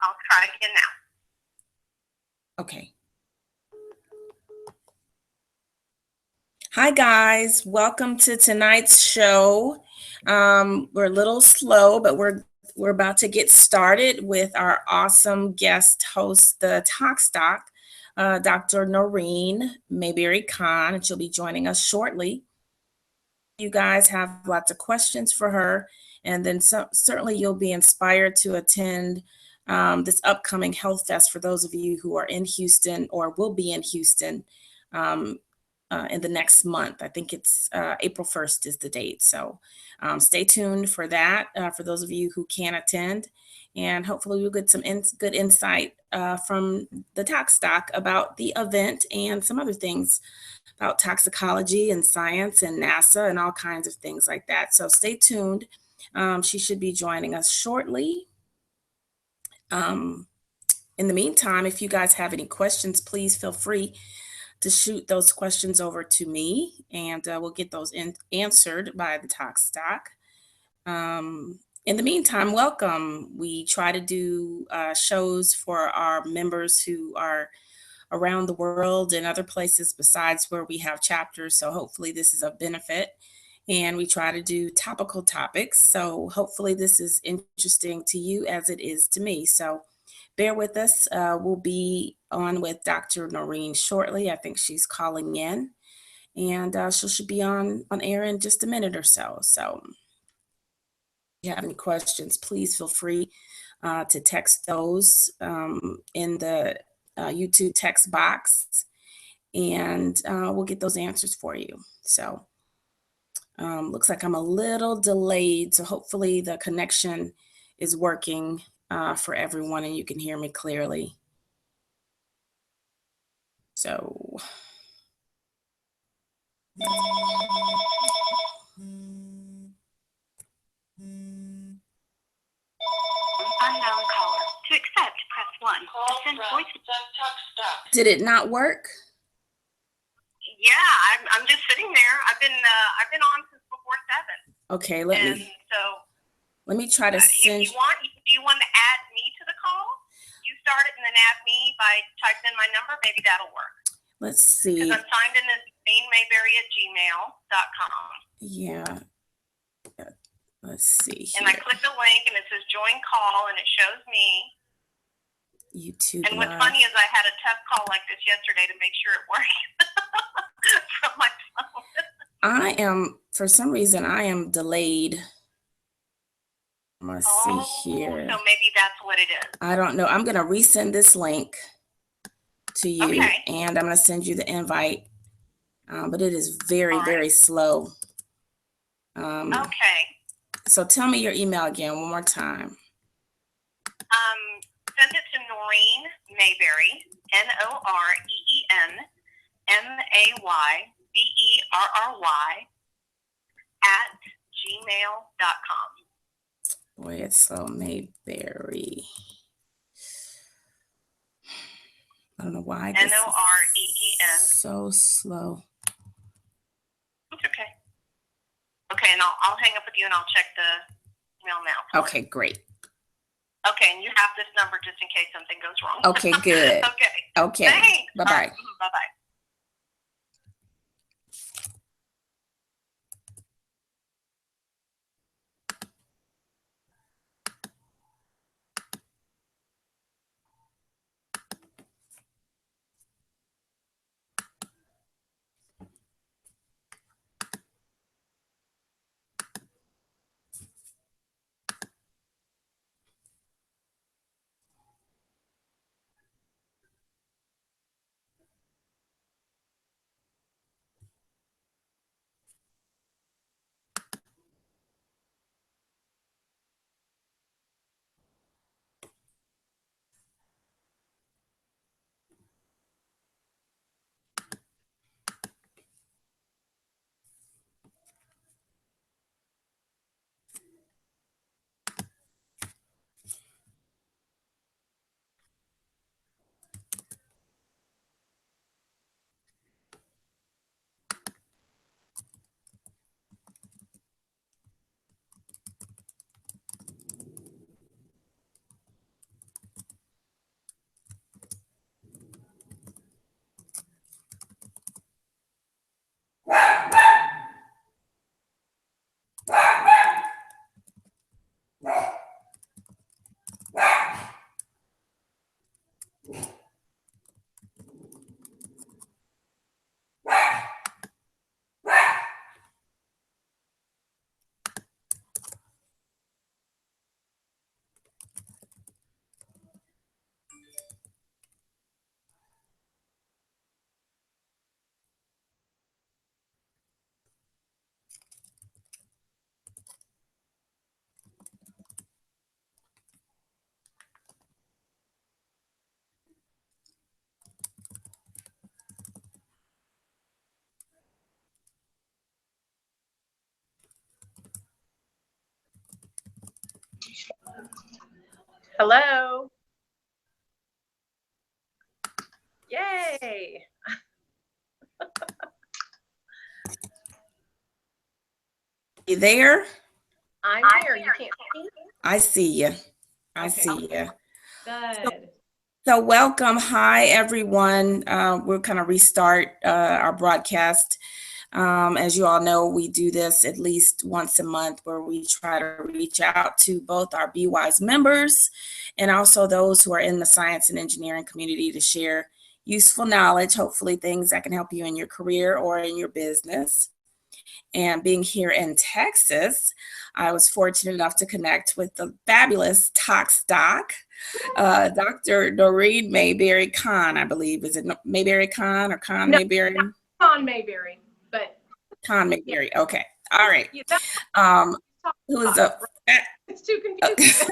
I'll try again now. Okay. Hi guys, welcome to tonight's show. We're a little slow, but we're about to get started with our awesome guest host, the Talk Stock, Dr. Noreen Mayberry Khan, and she'll be joining us shortly. You guys have lots of questions for her, and then certainly you'll be inspired to attend this upcoming Health Fest for those of you who are in Houston or will be in Houston in the next month. I think it's April 1st is the date. So stay tuned for that for those of you who can attend. And hopefully we'll get some good insight from the Talk Stock about the event and some other things about toxicology and science and NASA and all kinds of things like that. So stay tuned. She should be joining us shortly. In the meantime, if you guys have any questions, please feel free to shoot those questions over to me, and we'll get those answered by the Talk Stock. In the meantime, welcome. We try to do shows for our members who are around the world and other places besides where we have chapters. So hopefully this is a benefit. And we try to do topical topics. So hopefully this is interesting to you as it is to me. So bear with us. We'll be on with Dr. Noreen shortly. I think she's calling in, and she should be on air in just a minute or so. So if you have any questions, please feel free to text those in the YouTube text box, and we'll get those answers for you. So looks like I'm a little delayed, so hopefully the connection is working for everyone and you can hear me clearly. So Unknown caller. To accept, press 1. To send voice. Did it not work? Yeah, I'm just sitting there. I've been on since before 7. Okay, let me try to send. If you want, do you want to add me to the call? You start it and then add me by typing in my number. Maybe that'll work. Let's see. Because I'm signed in as Mayberry@gmail.com. Yeah. Let's see here. And I click the link and it says join call and it shows me. YouTube. And what's funny is I had a test call like this yesterday to make sure it worked from my phone. For some reason, I am delayed. Let's see here. So maybe that's what it is. I don't know. I'm going to resend this link to you, okay. And I'm going to send you the invite. But it is very, very slow. Okay. So tell me your email again one more time. Send it to Noreen Mayberry, NOREEN MAYBERRY @gmail.com. Boy, it's so Mayberry. I don't know why. NOREEN. So slow. It's okay. Okay, and I'll hang up with you and I'll check the email now. Okay, great. Okay, and you have this number just in case something goes wrong. Okay, good. Okay. Thanks. Bye-bye. Bye-bye. Hello. Yay. You there? I'm here. You can't see me? I see you. I Okay. see you. Good. So welcome. Hi, everyone. We'll kind of restart our broadcast. As you all know, we do this at least once a month where we try to reach out to both our BWISE members and also those who are in the science and engineering community to share useful knowledge, hopefully things that can help you in your career or in your business. And being here in Texas, I was fortunate enough to connect with the fabulous Tox Doc, Dr. Noreen Mayberry Khan, I believe. Is it Mayberry Khan or Khan No, Mayberry? Khan Mayberry, but Khan Mayberry. Okay. All right. Yeah, Who is a it's too confusing.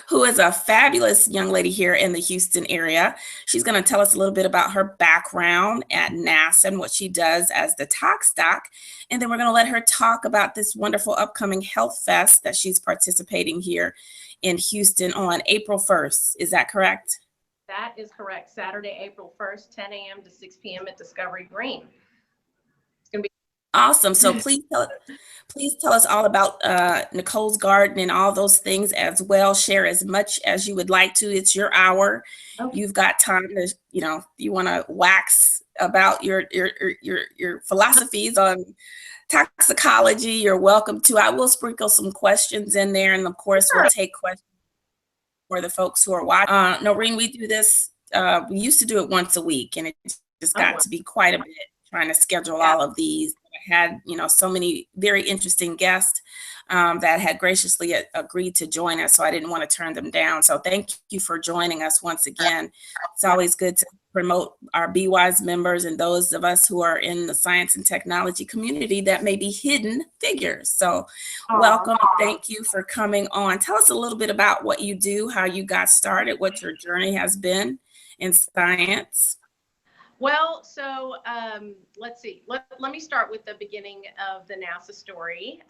who is a fabulous young lady here in the Houston area. She's going to tell us a little bit about her background at NASA and what she does as the Tox Doc. And then we're going to let her talk about this wonderful upcoming Health Fest that she's participating here in Houston on April 1st. Is that correct? That is correct. Saturday, April 1st, 10 a.m. to 6 p.m. at Discovery Green. It's going to be awesome. So please tell us all about Nicole's Garden and all those things as well. Share as much as you would like to. It's your hour. Okay. You've got time to, you want to wax about your philosophies on toxicology. You're welcome to. I will sprinkle some questions in there, and of course, we'll take questions for the folks who are watching. Noreen, we do this. We used to do it once a week, and it just got to be quite a bit trying to schedule all of these. I had, so many very interesting guests that had graciously agreed to join us, so I didn't want to turn them down. So thank you for joining us once again. It's always good to promote our BWISE members and those of us who are in the science and technology community that may be hidden figures. So welcome. Thank you for coming on. Tell us a little bit about what you do, how you got started, what your journey has been in science. Well, so let's see. Let me start with the beginning of the NASA story.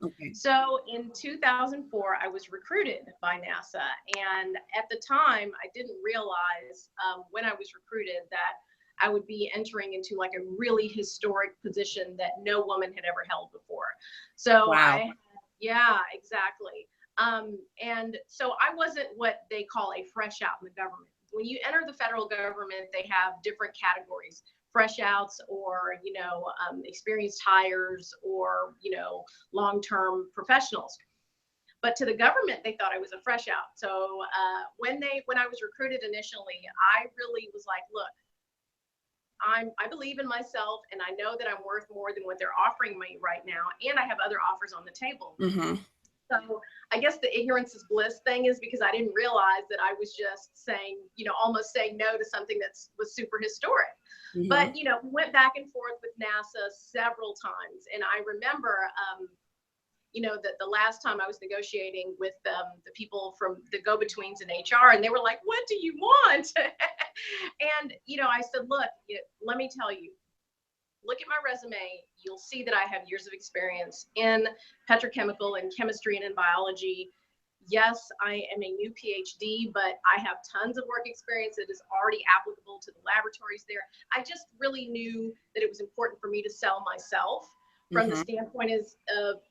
Okay. So in 2004, I was recruited by NASA. And at the time, I didn't realize when I was recruited that I would be entering into like a really historic position that no woman had ever held before. So wow. Yeah, exactly. And so I wasn't what they call a fresh out in the government. When you enter the federal government, they have different categories: fresh outs, or experienced hires, or long-term professionals. But to the government, they thought I was a fresh out. So when I was recruited initially, I really was like, look, I believe in myself, and I know that I'm worth more than what they're offering me right now, and I have other offers on the table. Mm-hmm. So I guess the ignorance is bliss thing is because I didn't realize that I was just saying, almost saying no to something that was super historic. Mm-hmm. But, we went back and forth with NASA several times. And I remember, that the last time I was negotiating with the people from the go-betweens in HR, and they were like, what do you want? And, I said, look, let me tell you. Look at my resume, you'll see that I have years of experience in petrochemical and chemistry and in biology. Yes, I am a new PhD, but I have tons of work experience that is already applicable to the laboratories there. I just really knew that it was important for me to sell myself from the standpoint is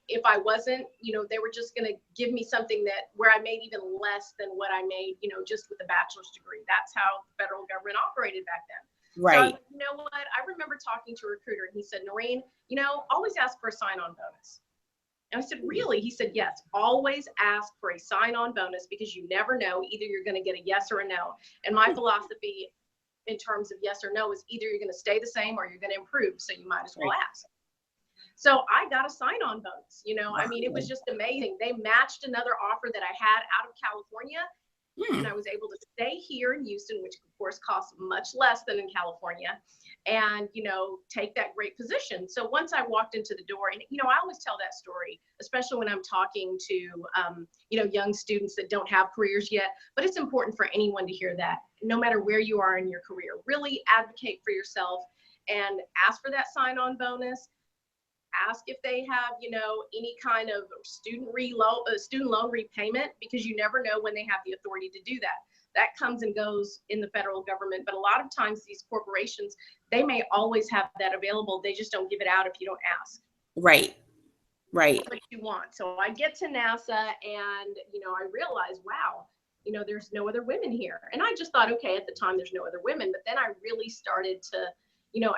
if I wasn't, they were just going to give me something where I made even less than what I made, just with a bachelor's degree. That's how the federal government operated back then. Right. So, you know what? I remember talking to a recruiter, and he said, Noreen, always ask for a sign-on bonus. And I said, really? He said, yes, always ask for a sign-on bonus because you never know. Either you're going to get a yes or a no. And my philosophy in terms of yes or no is either you're going to stay the same or you're going to improve. So you might as well ask. So I got a sign-on bonus. Wow. I mean, it was just amazing. They matched another offer that I had out of California. And I was able to stay here in Houston, which of course costs much less than in California, and, take that great position. So once I walked into the door, and, I always tell that story, especially when I'm talking to, young students that don't have careers yet, but it's important for anyone to hear that no matter where you are in your career, really advocate for yourself and ask for that sign-on bonus. ask if they have, any kind of student loan repayment, because you never know when they have the authority to do that. That comes and goes in the federal government, but a lot of times these corporations, they may always have that available. They just don't give it out if you don't ask. Right. That's what you want. So I get to NASA and, I realize, wow, there's no other women here. And I just thought, okay, at the time there's no other women, but then I really started to,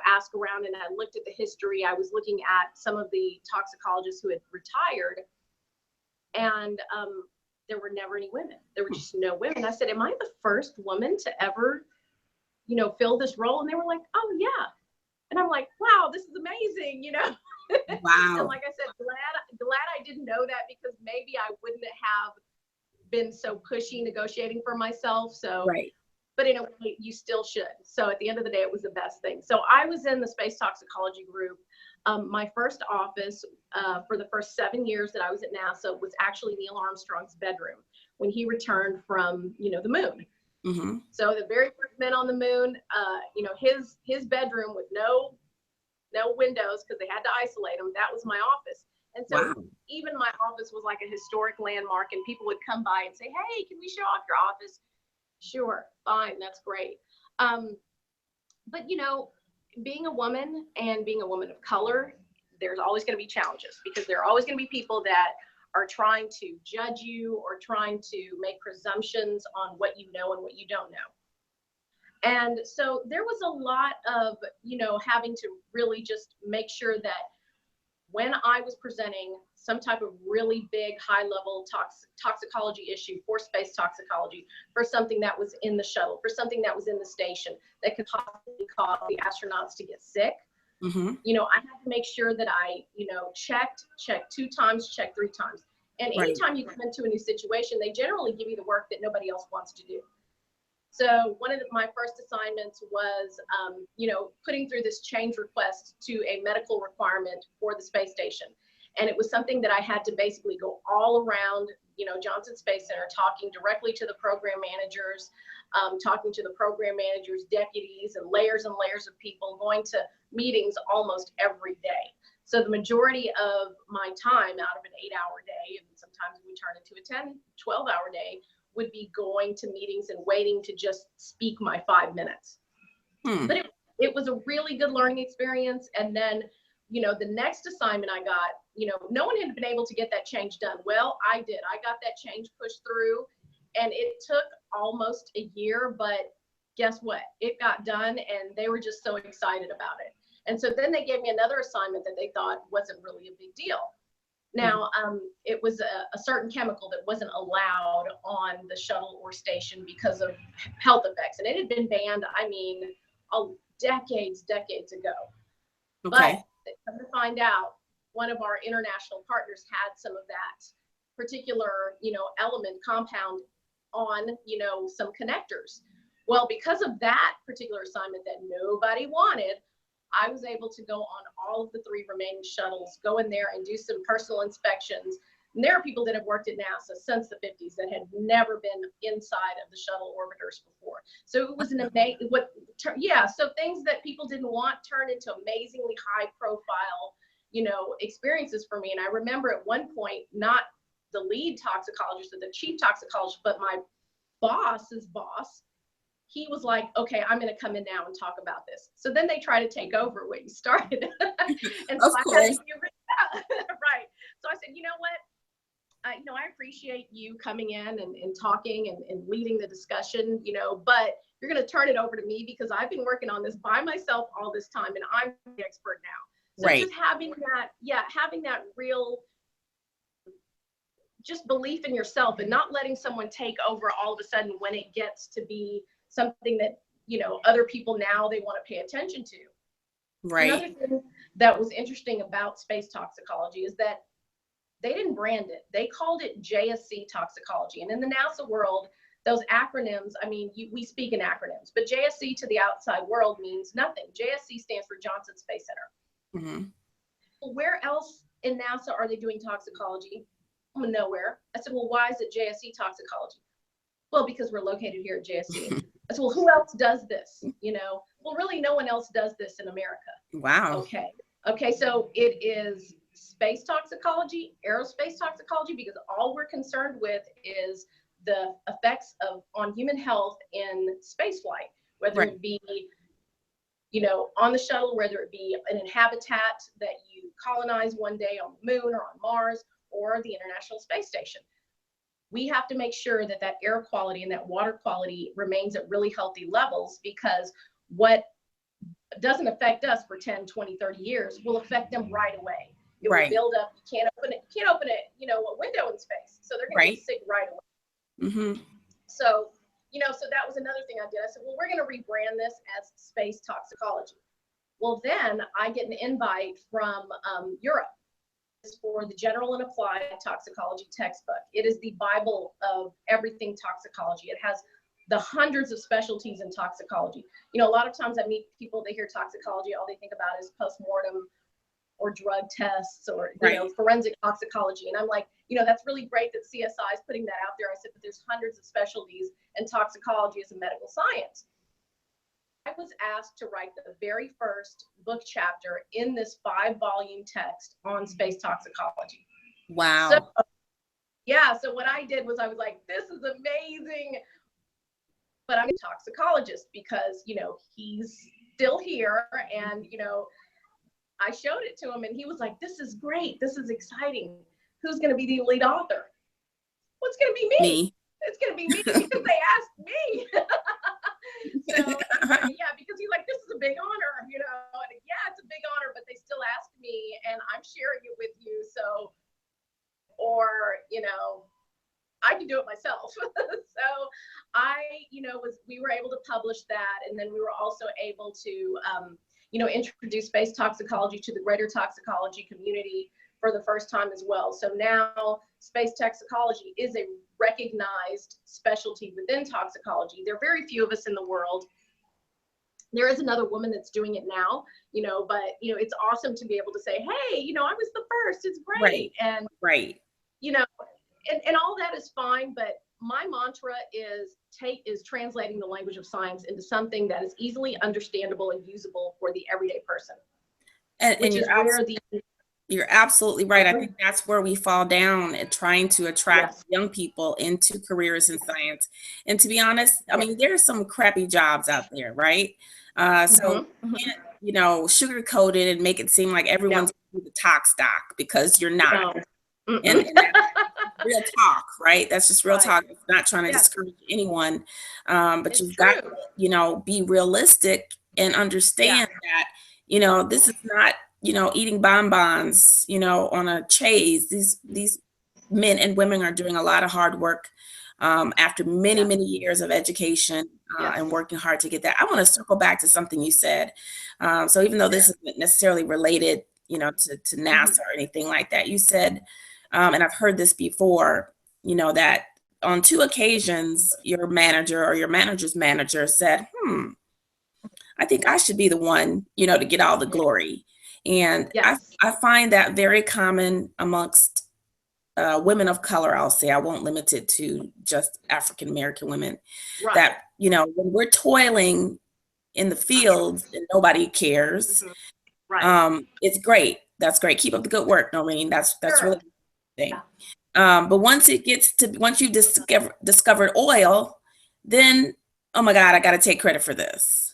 ask around, and I looked at the history. I was looking at some of the toxicologists who had retired, and there were never any women. There were just no women. I said, am I the first woman to ever, fill this role? And they were like, oh yeah. And I'm like, wow, this is amazing, Wow. And like I said, glad I didn't know that, because maybe I wouldn't have been so pushy negotiating for myself. So, right. But in a way, you still should. So at the end of the day, it was the best thing. So I was in the space toxicology group. My first office for the first 7 years that I was at NASA was actually Neil Armstrong's bedroom when he returned from, the moon. Mm-hmm. So the very first men on the moon, his bedroom with no windows, because they had to isolate him. That was my office. And so wow. Even my office was like a historic landmark, and people would come by and say, hey, can we show off your office? Sure, fine, that's great. But being a woman and being a woman of color, there's always going to be challenges, because there are always going to be people that are trying to judge you or trying to make presumptions on what you know and what you don't know. And so there was a lot of, having to really just make sure that when I was presenting some type of really big, high-level toxicology issue for space toxicology, for something that was in the shuttle, for something that was in the station that could possibly cause the astronauts to get sick, mm-hmm. I had to make sure that I, checked 2 times, checked 3 times. And anytime you come into a new situation, they generally give you the work that nobody else wants to do. So one of my first assignments was, putting through this change request to a medical requirement for the space station. And it was something that I had to basically go all around, Johnson Space Center, talking directly to the program managers, talking to the program managers, deputies, and layers of people, going to meetings almost every day. So the majority of my time out of an 8-hour day, and sometimes we turn into a 10, 12-hour day, would be going to meetings and waiting to just speak my 5 minutes. But it was a really good learning experience. And then, the next assignment I got, no one had been able to get that change done. Well, I did. I got that change pushed through, and it took almost a year, but guess what? It got done, and they were just so excited about it. And so then they gave me another assignment that they thought wasn't really a big deal. Now, it was a certain chemical that wasn't allowed on the shuttle or station because of health effects. And it had been banned, decades ago. Okay. But come to find out, one of our international partners had some of that particular, element compound on, some connectors. Well, because of that particular assignment that nobody wanted, I was able to go on all of the 3 remaining shuttles, go in there and do some personal inspections. And there are people that have worked at NASA since the 50s that had never been inside of the shuttle orbiters before. So it was an amazing, so things that people didn't want turned into amazingly high profile, experiences for me. And I remember at one point, not the lead toxicologist or the chief toxicologist, but my boss's boss, he was like, okay, I'm going to come in now and talk about this. So then they try to take over what you started. And so of course. Right. So I said, you know what? I appreciate you coming in and talking and leading the discussion, but you're going to turn it over to me, because I've been working on this by myself all this time, and I'm the expert now. So just having that real just belief in yourself, and not letting someone take over all of a sudden when it gets to be something that, other people now they want to pay attention to. Right. Another thing that was interesting about space toxicology is that they didn't brand it. They called it JSC toxicology. And in the NASA world, those acronyms, we speak in acronyms, but JSC to the outside world means nothing. JSC stands for Johnson Space Center. Mm-hmm. Well, where else in NASA are they doing toxicology? Nowhere. I said, well, why is it JSC toxicology? Well, because we're located here at JSC. I said, well, who else does this? Well, really no one else does this in America. Wow. Okay. Okay, so it is space toxicology, aerospace toxicology, because all we're concerned with is the effects of on human health in space flight, whether Right. it be, you know, on the shuttle, whether it be in a habitat that you colonize one day on the moon or on Mars or the International Space Station. We have to make sure that that air quality and that water quality remains at really healthy levels, because what doesn't affect us for 10, 20, 30 years will affect them right away. It will Right. build up. You can't open it, you know, a window in space. So they're going to Right. get sick right away. Mm-hmm. So, you know, so that was another thing I did. I said, well, we're going to rebrand this as space toxicology. Well, then I get an invite from Europe for the general and applied toxicology textbook. It is the Bible of everything toxicology. It has the hundreds of specialties in toxicology. You know, a lot of times I meet people, they hear toxicology, all they think about is postmortem or drug tests or, you know, forensic toxicology. And I'm like, you know, that's really great that CSI is putting that out there. I said, but there's hundreds of specialties, and toxicology is a medical science. I was asked to write the very first book chapter in this 5-volume text on space toxicology. Wow. So, yeah, so what I did was I was like, this is amazing. But I'm a toxicologist because, you know, he's still here. And, you know, I showed it to him and he was like, this is great. This is exciting. Who's going to be the lead author? Well, it's going to be me. It's going to be me because they asked me. So, yeah, because he's like, this is a big honor, you know, and yeah, it's a big honor, but they still asked me and I'm sharing it with you. So, or, you know, I can do it myself. So you know, we were able to publish that. And then we were also able to, you know, introduce space toxicology to the greater toxicology community for the first time as well. So now space toxicology is a recognized specialty within toxicology. There are very few of us in the world. There is another woman that's doing it now, you know, but, you know, it's awesome to be able to say, hey, you know, I was the first, it's great. And, you know, and all that is fine, but my mantra is translating the language of science into something that is easily understandable and usable for the everyday person. And you're absolutely right. I think that's where we fall down at trying to attract young people into careers in science. And to be honest, I mean, there's some crappy jobs out there, right? So you can't, you know, sugarcoat it and make it seem like everyone's the tox doc, because you're not. And that's real talk, right? That's just real talk. It's not trying to discourage anyone, but you've got to, you know, be realistic and understand that, you know, this is not, you know, eating bonbons, you know, on a chaise. These men and women are doing a lot of hard work after many years of education and working hard to get that. I want to circle back to something you said. So even though this isn't necessarily related, you know, to NASA or anything like that, you said, and I've heard this before, you know, that on 2 occasions, your manager or your manager's manager said, I think I should be the one, you know, to get all the glory. And I find that very common amongst women of color. I'll say, I won't limit it to just African-American women, that, you know, when we're toiling in the fields and nobody cares, it's great. That's great. Keep up the good work, Noreen. That's really thing. But once you've discovered oil, then, oh my God, I got to take credit for this.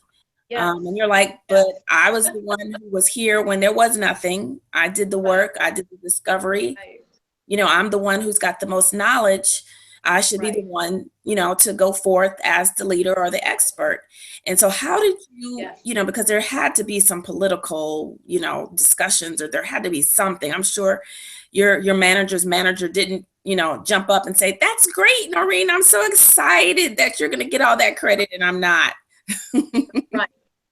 And you're like, but I was the one who was here when there was nothing. I did the work. I did the discovery. You know, I'm the one who's got the most knowledge. I should be the one, you know, to go forth as the leader or the expert. And so how did you, you know, because there had to be some political, you know, discussions, or there had to be something. I'm sure your manager's manager didn't, you know, jump up and say, that's great, Noreen, I'm so excited that you're going to get all that credit and I'm not.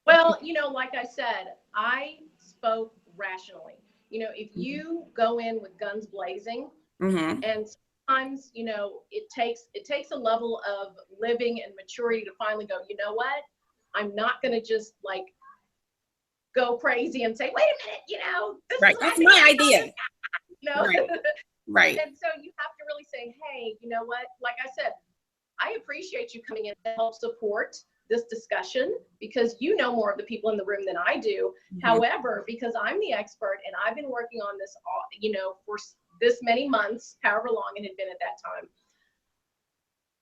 Well, you know, like I said, I spoke rationally. You know, if you go in with guns blazing, and sometimes, you know, it takes a level of living and maturity to finally go, you know what, I'm not going to just like go crazy and say, wait a minute, you know, this is that's my idea. You know? And so you have to really say, hey, you know what, like I said, I appreciate you coming in to help support this discussion because you know more of the people in the room than I do. Mhm. However, because I'm the expert and I've been working on this, for this many months, however long it had been at that time,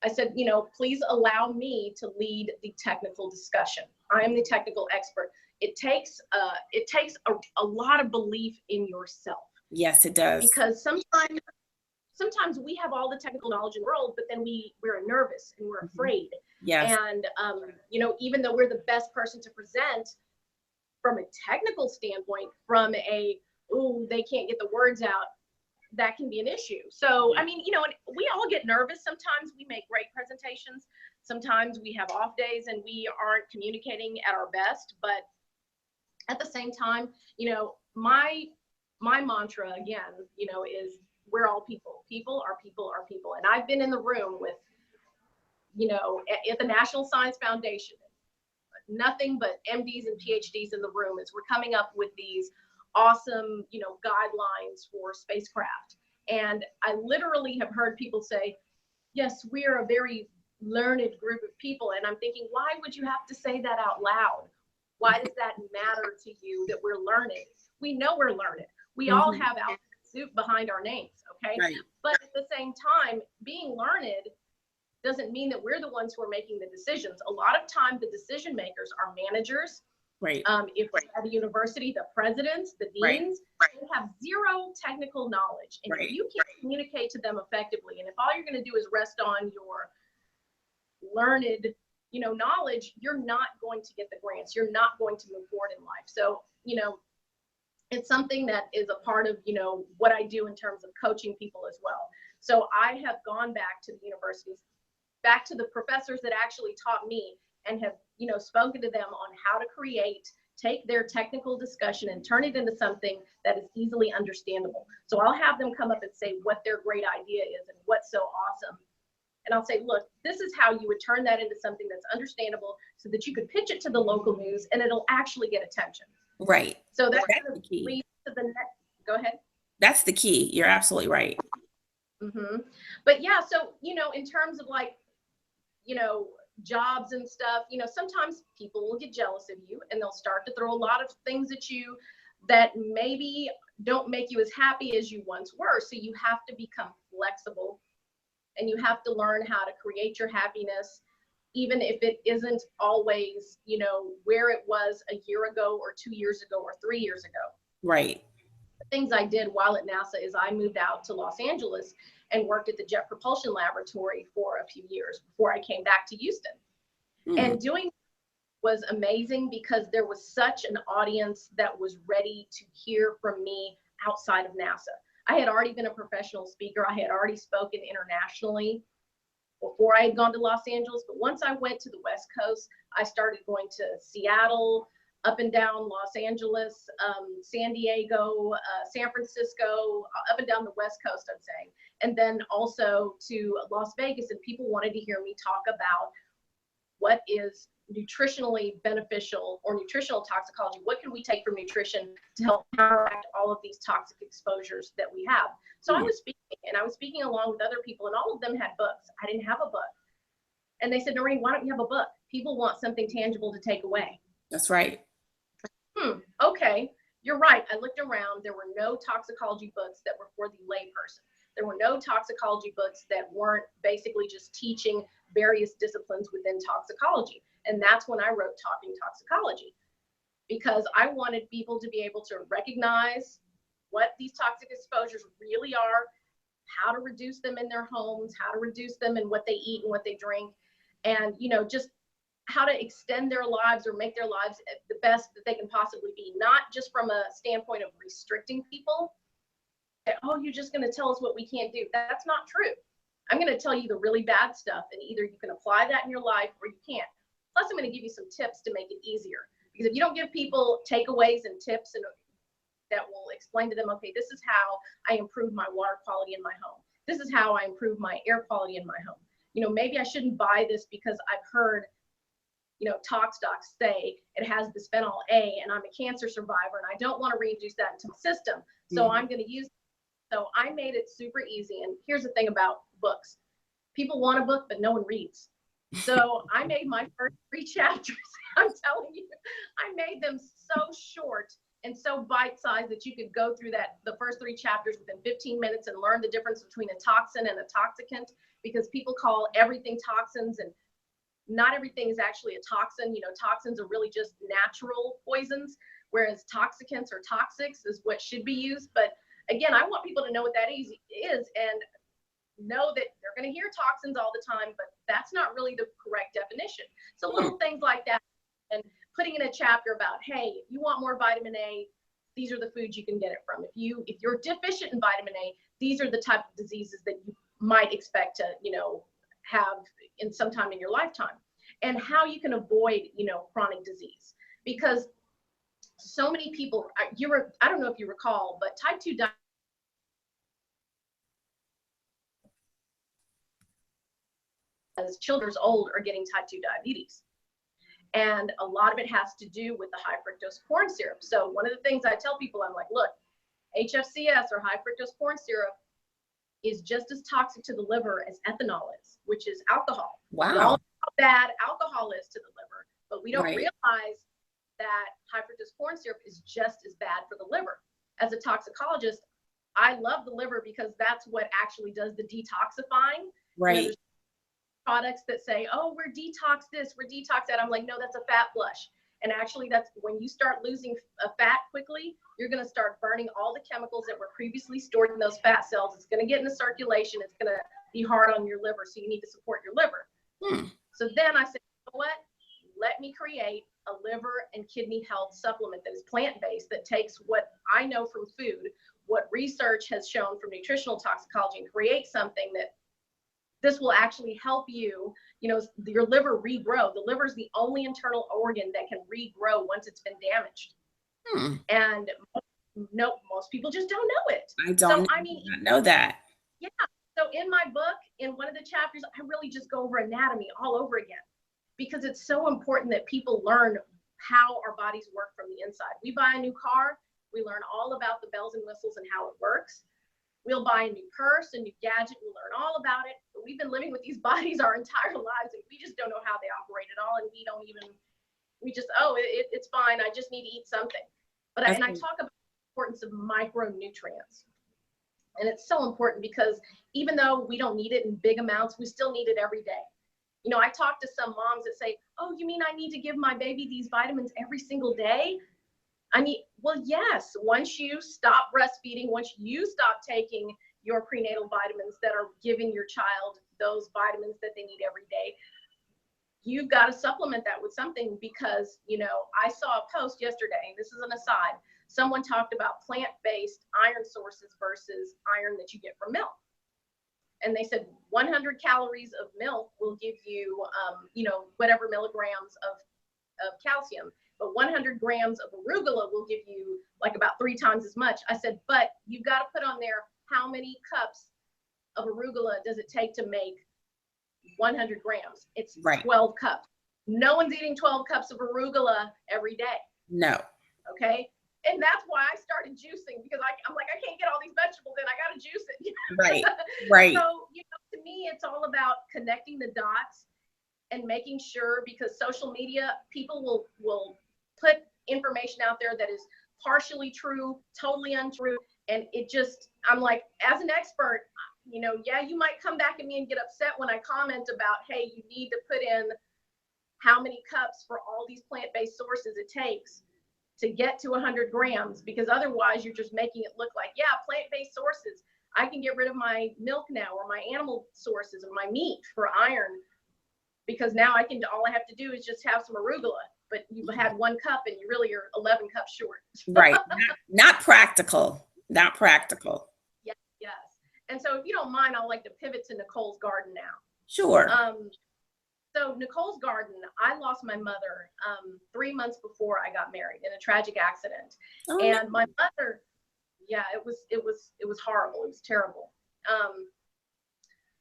I said, please allow me to lead the technical discussion. I am the technical expert. It takes a lot of belief in yourself. Yes, it does. Because sometimes we have all the technical knowledge in the world, but then we're nervous and we're afraid. Yes. And even though we're the best person to present from a technical standpoint, from they can't get the words out, that can be an issue. So, I mean, and we all get nervous. Sometimes we make great presentations. Sometimes we have off days and we aren't communicating at our best. But at the same time, my mantra again, is we're all people. People are people are people. And I've been in the room with, at the National Science Foundation, nothing but MDs and PhDs in the room as we're coming up with these awesome, guidelines for spacecraft. And I literally have heard people say, yes, we are a very learned group of people. And I'm thinking, why would you have to say that out loud? Why does that matter to you that we're learned? We know we're learned. We all have alphabet soup behind our names, okay? Right. But at the same time, being learned doesn't mean that we're the ones who are making the decisions. A lot of time, the decision makers are managers. Right. If we're at a university, the presidents, the deans, they have zero technical knowledge. And if you can't communicate to them effectively, and if all you're going to do is rest on your learned, knowledge, you're not going to get the grants. You're not going to move forward in life. So, it's something that is a part of, what I do in terms of coaching people as well. So I have gone back to the universities, back to the professors that actually taught me, and have, spoken to them on how to take their technical discussion and turn it into something that is easily understandable. So I'll have them come up and say what their great idea is and what's so awesome. And I'll say, look, this is how you would turn that into something that's understandable so that you could pitch it to the local news and it'll actually get attention. Right. So that's the key. Leads to the next. Go ahead. That's the key. You're absolutely right. But yeah, so, in terms of jobs and stuff, sometimes people will get jealous of you and they'll start to throw a lot of things at you that maybe don't make you as happy as you once were. So you have to become flexible and you have to learn how to create your happiness, even if it isn't always, where it was a year ago or 2 years ago or 3 years ago. Right. The things I did while at NASA is I moved out to Los Angeles and worked at the Jet Propulsion Laboratory for a few years before I came back to Houston. And doing was amazing because there was such an audience that was ready to hear from me outside of NASA. I had already been a professional speaker. I had already spoken internationally before I had gone to Los Angeles. But once I went to the West Coast, I started going to Seattle, up and down Los Angeles, San Diego, San Francisco, up and down the West Coast, I'm saying. And then also to Las Vegas, and people wanted to hear me talk about what is nutritionally beneficial or nutritional toxicology. What can we take from nutrition to help counteract all of these toxic exposures that we have? So I was speaking along with other people, and all of them had books. I didn't have a book. And they said, Noreen, why don't you have a book? People want something tangible to take away. That's right. Okay, you're right. I looked around. There were no toxicology books that were for the layperson. There were no toxicology books that weren't basically just teaching various disciplines within toxicology. And that's when I wrote Talking Toxicology, because I wanted people to be able to recognize what these toxic exposures really are, how to reduce them in their homes, how to reduce them in what they eat and what they drink, and just how to extend their lives or make their lives the best that they can possibly be, not just from a standpoint of restricting people. Oh, you're just going to tell us what we can't do. That's not true. I'm going to tell you the really bad stuff, and either you can apply that in your life or you can't. Plus, I'm going to give you some tips to make it easier. Because if you don't give people takeaways and tips and that will explain to them, okay, this is how I improve my water quality in my home. This is how I improve my air quality in my home. Maybe I shouldn't buy this because I've heard Tox Docs say it has bisphenol A and I'm a cancer survivor and I don't want to reintroduce that into my system. So I'm going to use it. So I made it super easy. And here's the thing about books. People want a book, but no one reads. So I made my first 3 chapters. I'm telling you, I made them so short and so bite-sized that you could go through the first 3 chapters within 15 minutes and learn the difference between a toxin and a toxicant, because people call everything toxins, and not everything is actually a toxin. You know, toxins are really just natural poisons, whereas toxicants or toxics is what should be used. But again, I want people to know what that is and know that they're going to hear toxins all the time, but that's not really the correct definition. So little things like that, and putting in a chapter about, hey, if you want more vitamin A, these are the foods you can get it from. If you're deficient in vitamin A, these are the type of diseases that you might expect to, you know, have in some time in your lifetime, and how you can avoid, you know, chronic disease. Because so many people, I don't know if you recall, but type 2 diabetes, as children old, are getting type 2 diabetes. And a lot of it has to do with the high fructose corn syrup. So one of the things I tell people, I'm like, look, HFCS, or high fructose corn syrup, is just as toxic to the liver as ethanol is, which is alcohol. Wow. We all know how bad alcohol is to the liver, but we don't Right. realize that high fructose corn syrup is just as bad for the liver. As a toxicologist, I love the liver because that's what actually does the detoxifying. Right. You know, products that say, oh, we're detox this, we're detox that. I'm like, no, that's a fat flush. And actually, that's when you start losing a fat quickly, you're going to start burning all the chemicals that were previously stored in those fat cells. It's going to get into circulation. It's going to be hard on your liver. So you need to support your liver. So then I said, you know what? Let me create a liver and kidney health supplement that is plant-based, that takes what I know from food, what research has shown from nutritional toxicology, and create something that this will actually help you, you know, your liver regrow. The liver is the only internal organ that can regrow once it's been damaged. And no, most people just don't know it. I don't know that. Yeah. So in my book, in one of the chapters, I really just go over anatomy all over again, because it's so important that people learn how our bodies work from the inside. We buy a new car, we learn all about the bells and whistles and how it works. We'll buy a new purse, a new gadget, we'll learn all about it. But we've been living with these bodies our entire lives, and we just don't know how they operate at all. And we just, oh, it's fine. I just need to eat something. But I talk about the importance of micronutrients. And it's so important because even though we don't need it in big amounts, we still need it every day. You know, I talk to some moms that say, oh, you mean I need to give my baby these vitamins every single day? Well, yes, once you stop breastfeeding, once you stop taking your prenatal vitamins that are giving your child those vitamins that they need every day, you've got to supplement that with something. Because, you know, I saw a post yesterday, and this is an aside, someone talked about plant-based iron sources versus iron that you get from milk. And they said 100 calories of milk will give you, you know, whatever milligrams of calcium. But 100 grams of arugula will give you like about 3 times as much. I said, but you've got to put on there, how many cups of arugula does it take to make 100 grams? It's 12 cups. No one's eating 12 cups of arugula every day. No. Okay. And that's why I started juicing, because I'm like, I can't get all these vegetables in. I got to juice it. Right. Right. So, you know, to me, it's all about connecting the dots and making sure, because social media, people will put information out there that is partially true, totally untrue. And it just, I'm like, as an expert, you know, yeah, you might come back at me and get upset when I comment about, hey, you need to put in how many cups for all these plant-based sources it takes to get to 100 grams, because otherwise you're just making it look like, yeah, plant-based sources, I can get rid of my milk now, or my animal sources, or my meat for iron, because now all I have to do is just have some arugula. But you had 1 cup and you really are 11 cups short. Right. Not practical. Not practical. Yes, yes. And so if you don't mind, I'd like to pivot to Nicole's garden now. Sure. So Nicole's garden, I lost my mother 3 months before I got married in a tragic accident. Oh, and my mother, yeah, it was horrible. It was terrible.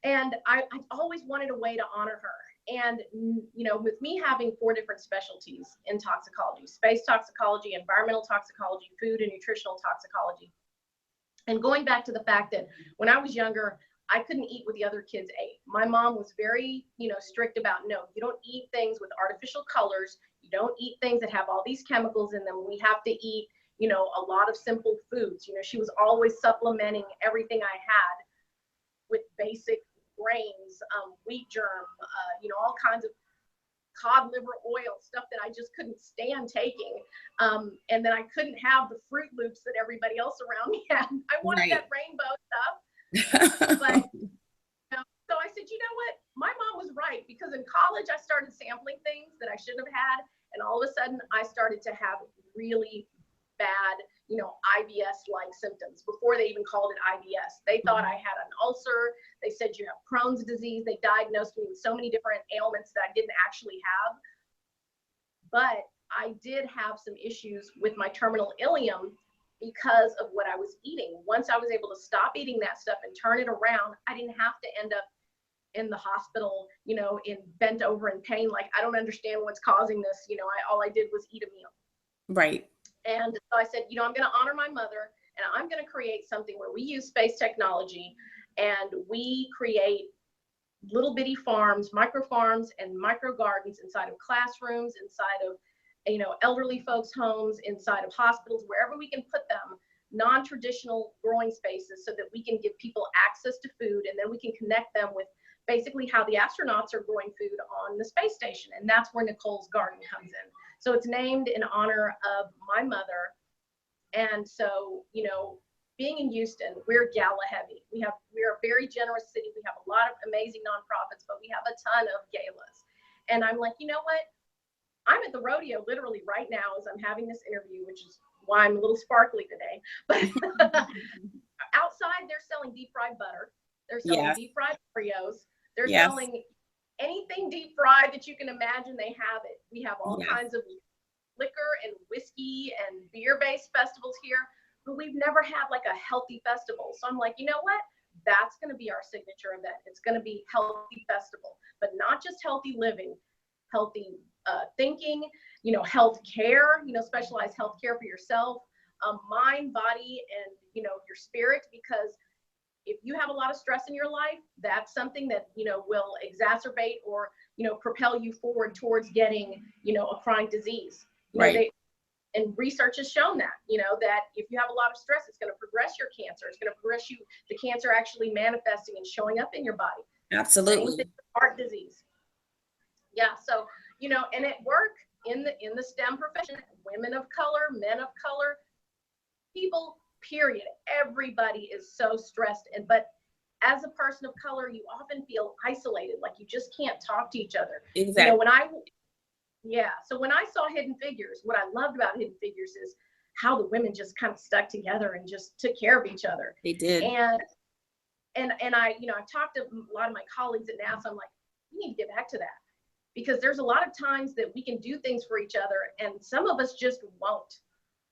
And I always wanted a way to honor her. And, you know, with me having 4 different specialties in toxicology, space toxicology, environmental toxicology, food and nutritional toxicology, and going back to the fact that when I was younger, I couldn't eat what the other kids ate. My mom was very, strict about, no, you don't eat things with artificial colors. You don't eat things that have all these chemicals in them. We have to eat, a lot of simple foods. She was always supplementing everything I had with basic grains, wheat germ, all kinds of cod liver oil, stuff that I just couldn't stand taking. And then I couldn't have the Fruit Loops that everybody else around me had. I wanted that rainbow stuff. But so I said, you know what? My mom was right, because in college I started sampling things that I shouldn't have had. And all of a sudden I started to have really bad, IBS-like symptoms before they even called it IBS. They thought I had an ulcer. They said you have Crohn's disease. They diagnosed me with so many different ailments that I didn't actually have. But I did have some issues with my terminal ileum because of what I was eating. Once I was able to stop eating that stuff and turn it around, I didn't have to end up in the hospital, in bent over in pain. Like, I don't understand what's causing this. All I did was eat a meal. Right. And so I said, I'm going to honor my mother, and I'm going to create something where we use space technology and we create little bitty farms, micro farms and micro gardens inside of classrooms, inside of, elderly folks' homes, inside of hospitals, wherever we can put them, non-traditional growing spaces, so that we can give people access to food, and then we can connect them with basically how the astronauts are growing food on the space station. And that's where Nicole's Garden comes in. So it's named in honor of my mother. And so, being in Houston, we're gala heavy. We're a very generous city. We have a lot of amazing nonprofits, but we have a ton of galas. And I'm like, you know what? I'm at the rodeo literally right now as I'm having this interview, which is why I'm a little sparkly today. But outside, they're selling deep fried butter. They're selling deep fried Oreos. They're selling anything deep fried that you can imagine. They have it. We have all kinds of liquor and whiskey and beer-based festivals here, but we've never had like a healthy festival. So I'm like, you know what? That's going to be our signature event. It's going to be healthy festival, but not just healthy living, healthy thinking, health care, specialized health care for yourself, mind, body, and, your spirit, because if you have a lot of stress in your life, that's something that, will exacerbate or, propel you forward towards getting, a chronic disease. And research has shown that, that if you have a lot of stress, it's going to progress your cancer. It's going to progress the cancer actually manifesting and showing up in your body. Absolutely. Heart disease. Yeah. So, and at work, in the STEM profession, women of color, men of color, people, period. Everybody is so stressed. But as a person of color, you often feel isolated, like you just can't talk to each other. Exactly. So when I saw Hidden Figures, what I loved about Hidden Figures is how the women just kind of stuck together and just took care of each other. They did. And I, I've talked to a lot of my colleagues at NASA. I'm like, we need to get back to that, because there's a lot of times that we can do things for each other, and some of us just won't.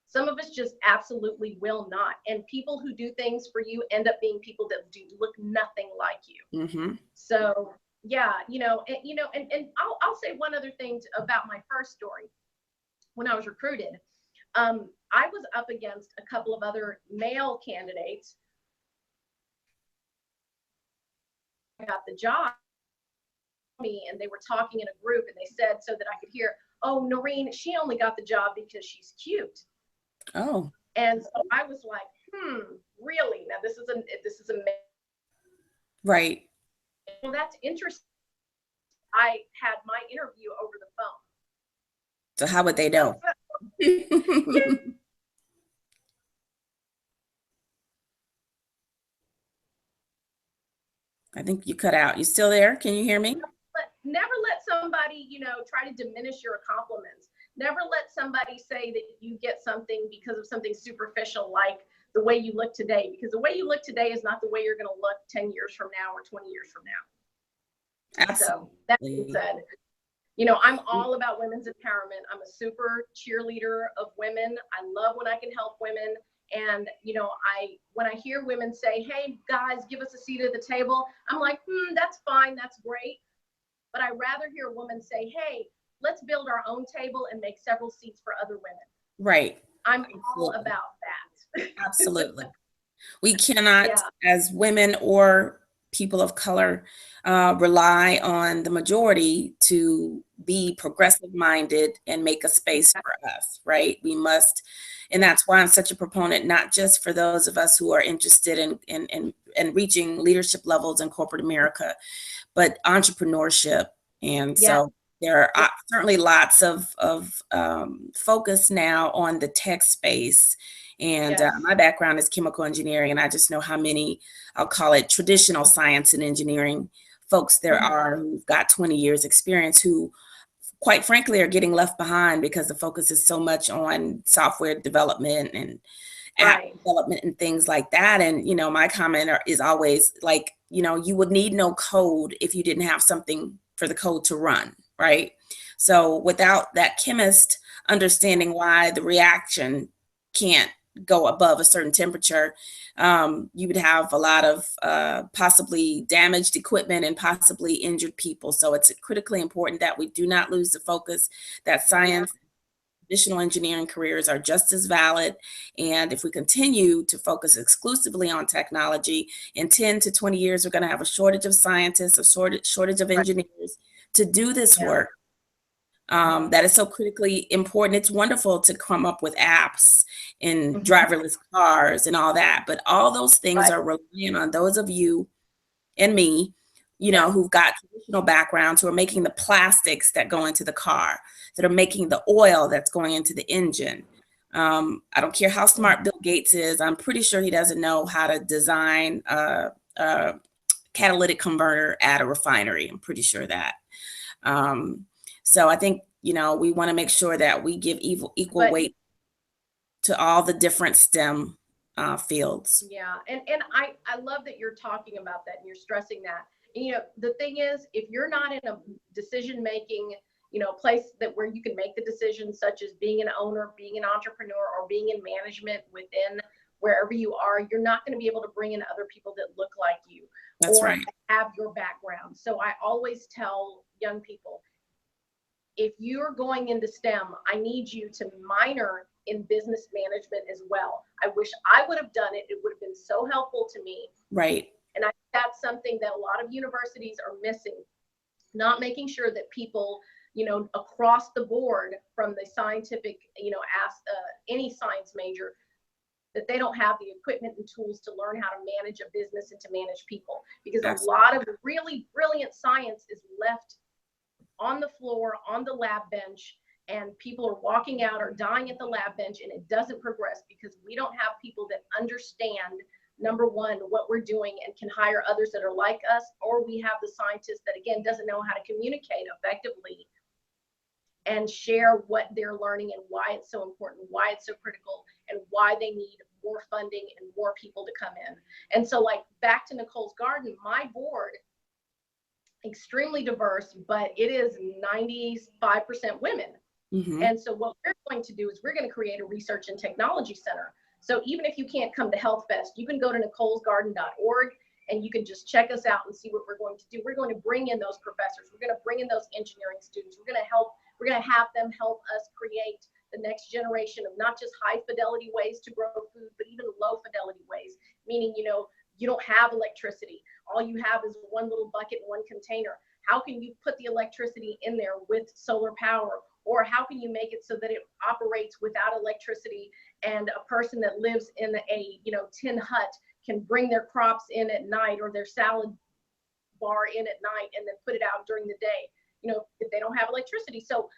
Some of us just absolutely will not. And people who do things for you end up being people that do look nothing like you. Mm-hmm. So yeah, and I'll say one other thing about my first story. When I was recruited, I was up against a couple of other male candidates. I got the job, and they were talking in a group, and they said, so that I could hear, oh, Noreen, she only got the job because she's cute. Oh. And so I was like, really? Now this is a right. Well, that's interesting. I had my interview over the phone. So how would they know? I think you cut out. You still there? Can you hear me? Never let somebody, try to diminish your compliments. Never let somebody say that you get something because of something superficial, like the way you look today, because the way you look today is not the way you're going to look 10 years from now or 20 years from now. Absolutely. So that being said, I'm all about women's empowerment. I'm a super cheerleader of women. I love when I can help women. And, when I hear women say, hey, guys, give us a seat at the table, I'm like, that's fine. That's great. But I'd rather hear a woman say, hey, let's build our own table and make several seats for other women. Right. I'm all about that. Absolutely. We cannot, as women or people of color rely on the majority to be progressive minded and make a space for us, right? We must, and that's why I'm such a proponent, not just for those of us who are interested in reaching leadership levels in corporate America, but entrepreneurship. And so there are certainly lots of focus now on the tech space. And my background is chemical engineering, and I just know how many, I'll call it traditional science and engineering folks there are who've got 20 years experience who, quite frankly, are getting left behind because the focus is so much on software development and app development and things like that. And, you know, my comment is always like, you know, you would need no code if you didn't have something for the code to run, right? So without that chemist understanding why the reaction can't go above a certain temperature, you would have a lot of possibly damaged equipment and possibly injured people. So it's critically important that we do not lose the focus that science, traditional engineering careers are just as valid. And if we continue to focus exclusively on technology, in 10 to 20 years, we're going to have a shortage of scientists, a shortage of engineers to do this work. That is so critically important. It's wonderful to come up with apps and driverless cars and all that, but all those things are relying on those of you and me, you know, who've got traditional backgrounds, who are making the plastics that go into the car, that are making the oil that's going into the engine. I don't care how smart Bill Gates is. I'm pretty sure he doesn't know how to design a catalytic converter at a refinery. I'm pretty sure that. So I think, you know, we want to make sure that we give equal weight to all the different STEM fields. Yeah, and I love that you're talking about that and you're stressing that. And, you know, the thing is, if you're not in a decision-making, you know, place that where you can make the decisions, such as being an owner, being an entrepreneur, or being in management within wherever you are, you're not going to be able to bring in other people that look like you or have your background. So I always tell young people, if you're going into STEM, I need you to minor in business management as well. I wish I would have done it. It would have been so helpful to me. Right. And that's something that a lot of universities are missing, not making sure that people, you know, across the board from the scientific, you know, any science major, that they don't have the equipment and tools to learn how to manage a business and to manage people. Because a lot of really brilliant science is left on the floor, on the lab bench, and people are walking out or dying at the lab bench, and it doesn't progress because we don't have people that understand, number one, what we're doing and can hire others that are like us, or we have the scientist that, again, doesn't know how to communicate effectively and share what they're learning and why it's so important, why it's so critical, and why they need more funding and more people to come in. And so, like, back to Nicole's Garden, my board, extremely diverse, but it is 95% women. And so what we're going to do is we're going to create a research and technology center. So even if you can't come to Health Fest, you can go to nicolesgarden.org and you can just check us out and see what we're going to do. We're going to bring in those professors. We're going to bring in those engineering students. We're going to have them help us create the next generation of not just high fidelity ways to grow food, but even low fidelity ways, meaning, you know, you don't have electricity. All you have is one little bucket and one container. How can you put the electricity in there with solar power? Or how can you make it so that it operates without electricity, and a person that lives in a, you know, tin hut can bring their crops in at night or their salad bar in at night and then put it out during the day, you know, if they don't have electricity. So,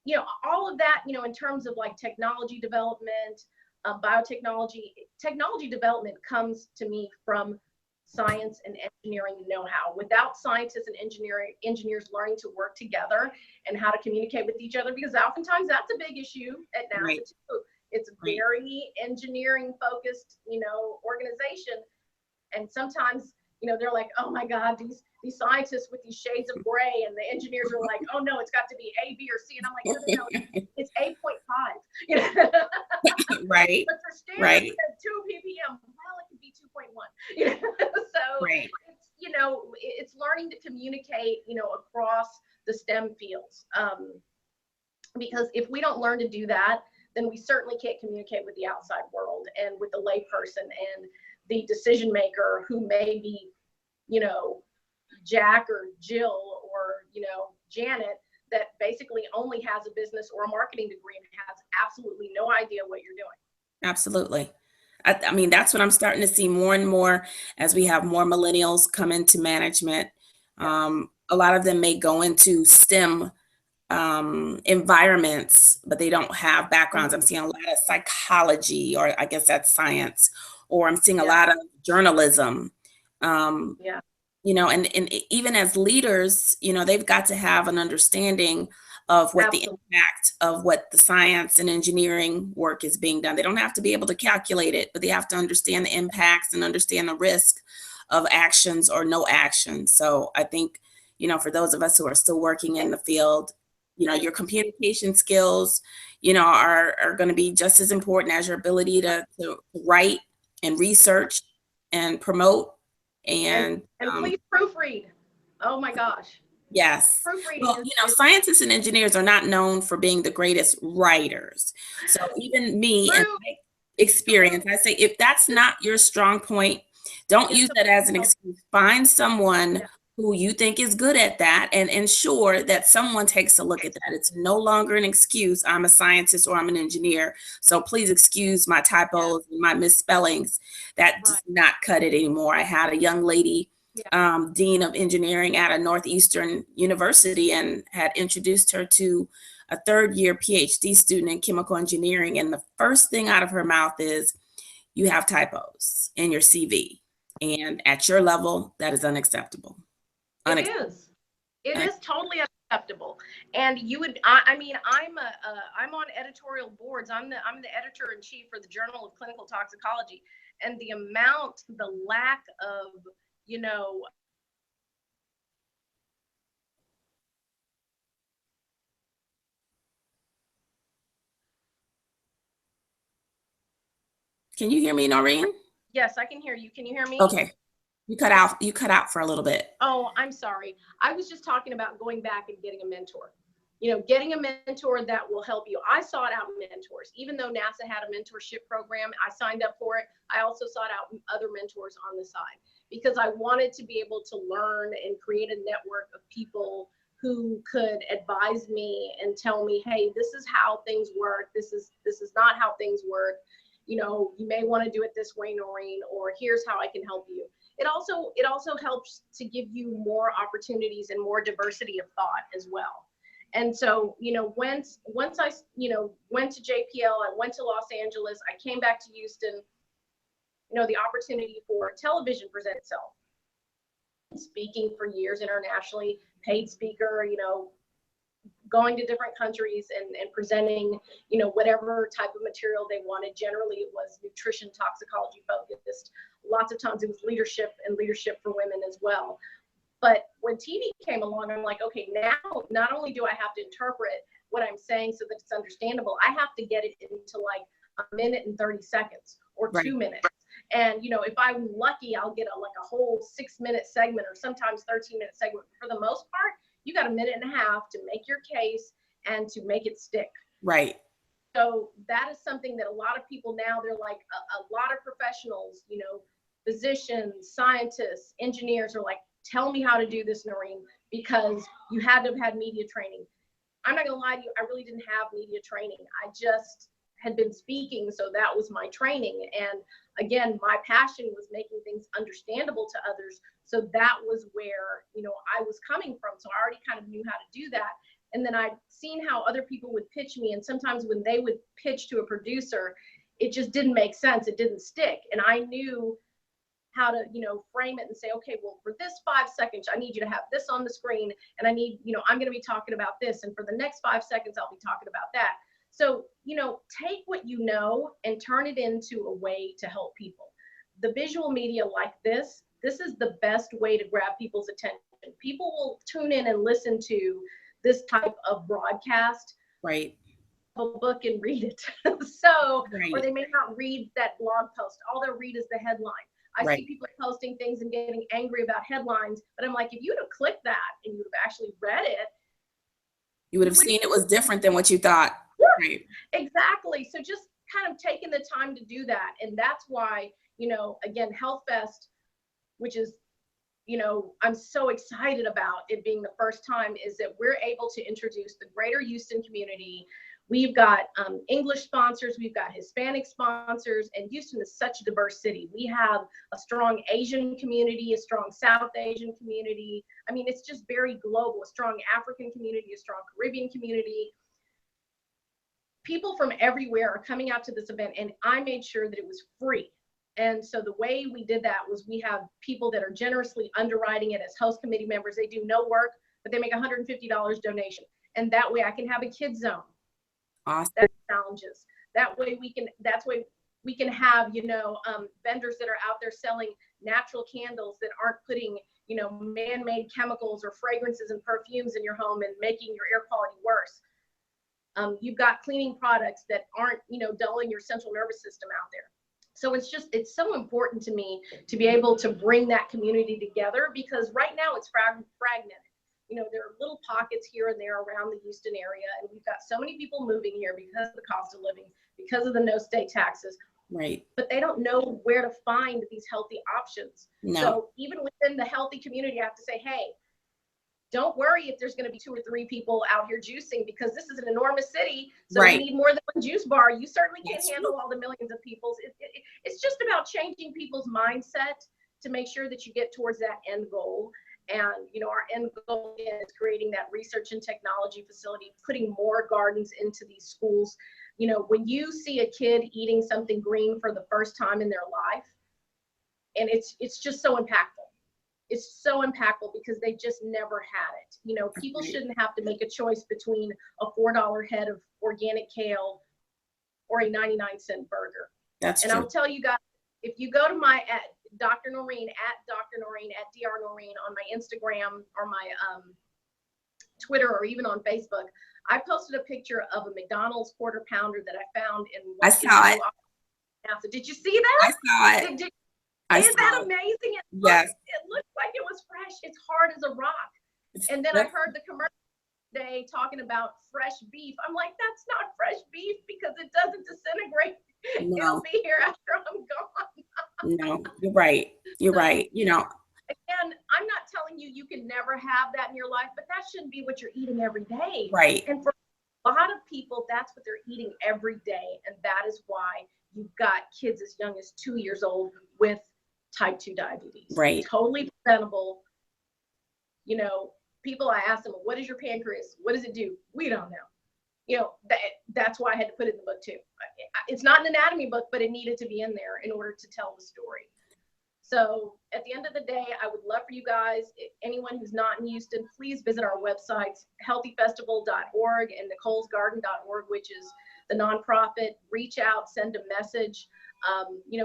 you know, all of that, you know, in terms of like technology development, technology development comes to me from science and engineering know-how. Without scientists and engineers learning to work together and how to communicate with each other, because oftentimes that's a big issue at NASA too. It's a very engineering focused, you know, organization. And sometimes, you know, they're like, oh my God, these scientists with these shades of gray, and the engineers are like, oh no, it's got to be A, B, or C. And I'm like, no, it's 8.5. You know? Right. But for standards at 2 ppm, well, it could be 2.1. You know? So it's, you know, it's learning to communicate, you know, across the STEM fields. Because if we don't learn to do that, then we certainly can't communicate with the outside world and with the layperson and the decision maker who may be you know, Jack or Jill or, you know, Janet that basically only has a business or a marketing degree and has absolutely no idea what you're doing. Absolutely. I mean, that's what I'm starting to see more and more as we have more millennials come into management. A lot of them may go into STEM environments, but they don't have backgrounds. I'm seeing a lot of psychology, or I guess that's science, or I'm seeing a lot of journalism. You know, and even as leaders, you know, they've got to have an understanding of what the impact of what the science and engineering work is being done. They don't have to be able to calculate it, but they have to understand the impacts and understand the risk of actions or no action. So I think, you know, for those of us who are still working in the field, you know, your communication skills, you know, are going to be just as important as your ability to write and research and promote. And please proofread. Oh my gosh. Yes. Proofreading well, you know, scientists and engineers are not known for being the greatest writers. So even me and my experience, I say, if that's not your strong point, don't use that as an excuse. Find someone who you think is good at that and ensure that someone takes a look at that. It's no longer an excuse. I'm a scientist or I'm an engineer, so please excuse my typos and my misspellings. That does not cut it anymore. I had a young lady, dean of engineering at a Northeastern university, and had introduced her to a third-year PhD student in chemical engineering. And the first thing out of her mouth is, you have typos in your CV. And at your level, that is unacceptable. It is. It is totally unacceptable. And you would, I mean, I'm on editorial boards. I'm the editor in chief for the Journal of Clinical Toxicology, and the lack of, you know, Can you hear me, Noreen? Yes, I can hear you. Can you hear me? Okay. You cut out for a little bit. Oh, I'm sorry. I was just talking about going back and getting a mentor. You know, getting a mentor that will help you. I sought out mentors. Even though NASA had a mentorship program, I signed up for it. I also sought out other mentors on the side because I wanted to be able to learn and create a network of people who could advise me and tell me, hey, this is how things work. This is not how things work. You know, you may want to do it this way, Noreen, or here's how I can help you. It also helps to give you more opportunities and more diversity of thought as well. And so, you know, once I, you know, went to JPL, I went to Los Angeles, I came back to Houston, you know, the opportunity for television present itself. Speaking for years internationally, paid speaker, you know, going to different countries and presenting, you know, whatever type of material they wanted. Generally, it was nutrition, toxicology focused. Lots of times it was leadership and leadership for women as well. But when TV came along, I'm like, okay, now not only do I have to interpret what I'm saying so that it's understandable, I have to get it into like a minute and 30 seconds or 2 minutes. And, you know, if I'm lucky, I'll get like a whole 6-minute segment or sometimes 13-minute segment. For the most part, you got a minute and a half to make your case and to make it stick. Right. So that is something that a lot of people now, they're like a lot of professionals, you know, physicians, scientists, engineers are like, tell me how to do this, Noreen, because you had to have had media training. I'm not gonna lie to you, I really didn't have media training. I just had been speaking, so that was my training. And again, my passion was making things understandable to others. So that was where, you know, I was coming from. So I already kind of knew how to do that. And then I'd seen how other people would pitch me. And sometimes when they would pitch to a producer, it just didn't make sense. It didn't stick. And I knew how to, you know, frame it and say, okay, well, for this 5 seconds, I need you to have this on the screen. And I need, you know, I'm going to be talking about this. And for the next 5 seconds, I'll be talking about that. So, you know, take what you know and turn it into a way to help people. The visual media like this is the best way to grab people's attention. People will tune in and listen to this type of broadcast. Right. A book and read it. So, or they may not read that blog post. All they'll read is the headline. I see people posting things and getting angry about headlines, but I'm like, if you'd have clicked that and you'd have actually read it, you would have seen it was different than what you thought. Yeah, right. Exactly. So just kind of taking the time to do that. And that's why, you know, again, Health Fest, which is I'm so excited about it being the first time is that we're able to introduce the greater Houston community. We've got English sponsors, we've got Hispanic sponsors, and Houston is such a diverse city. We have a strong Asian community, a strong South Asian community. I mean, it's just very global, a strong African community, a strong Caribbean community. People from everywhere are coming out to this event, and I made sure that it was free. And so the way we did that was we have people that are generously underwriting it as host committee members. They do no work, but they make $150 donation. And that way I can have a kid zone. Awesome. That challenges. That's way we can have, vendors that are out there selling natural candles that aren't putting, man-made chemicals or fragrances and perfumes in your home and making your air quality worse. You've got cleaning products that aren't, dulling your central nervous system out there. So it's so important to me to be able to bring that community together, because right now it's fragmented. There are little pockets here and there around the Houston area, and we've got so many people moving here because of the cost of living, because of the no state taxes. Right. But they don't know where to find these healthy options. No. So even within the healthy community, I have to say, hey, don't worry if there's going to be 2 or 3 people out here juicing, because this is an enormous city. So right. You need more than one juice bar. You certainly can't That's handle all the millions of people. It's just about changing people's mindset to make sure that you get towards that end goal. And, our end goal is creating that research and technology facility, putting more gardens into these schools. When you see a kid eating something green for the first time in their life, and it's just so impactful. It's so impactful because they just never had it. People shouldn't have to make a choice between a $4 head of organic kale or a 99-cent burger. That's and true. I'll tell you guys, if you go to my Dr. Noreen at Dr. Noreen on my Instagram or my Twitter or even on Facebook, I posted a picture of a McDonald's quarter pounder that I found in I saw it. Did you see that? I saw it. Isn't that amazing? Yes. It looked like it was fresh. It's hard as a rock. And then I heard the commercial today talking about fresh beef. I'm like, that's not fresh beef because it doesn't disintegrate. No. It'll be here after I'm gone. No, you're right. You're right. Again, I'm not telling you you can never have that in your life, but that shouldn't be what you're eating every day. Right. And for a lot of people, that's what they're eating every day. And that is why you've got kids as young as 2 years old with type 2 diabetes. Right. Totally preventable. People, I ask them, what is your pancreas? What does it do? We don't know. That's why I had to put it in the book too. It's not an anatomy book, but it needed to be in there in order to tell the story. So at the end of the day, I would love for you guys, anyone who's not in Houston, please visit our websites, healthyfestival.org and nicolesgarden.org, which is the nonprofit. Reach out, send a message.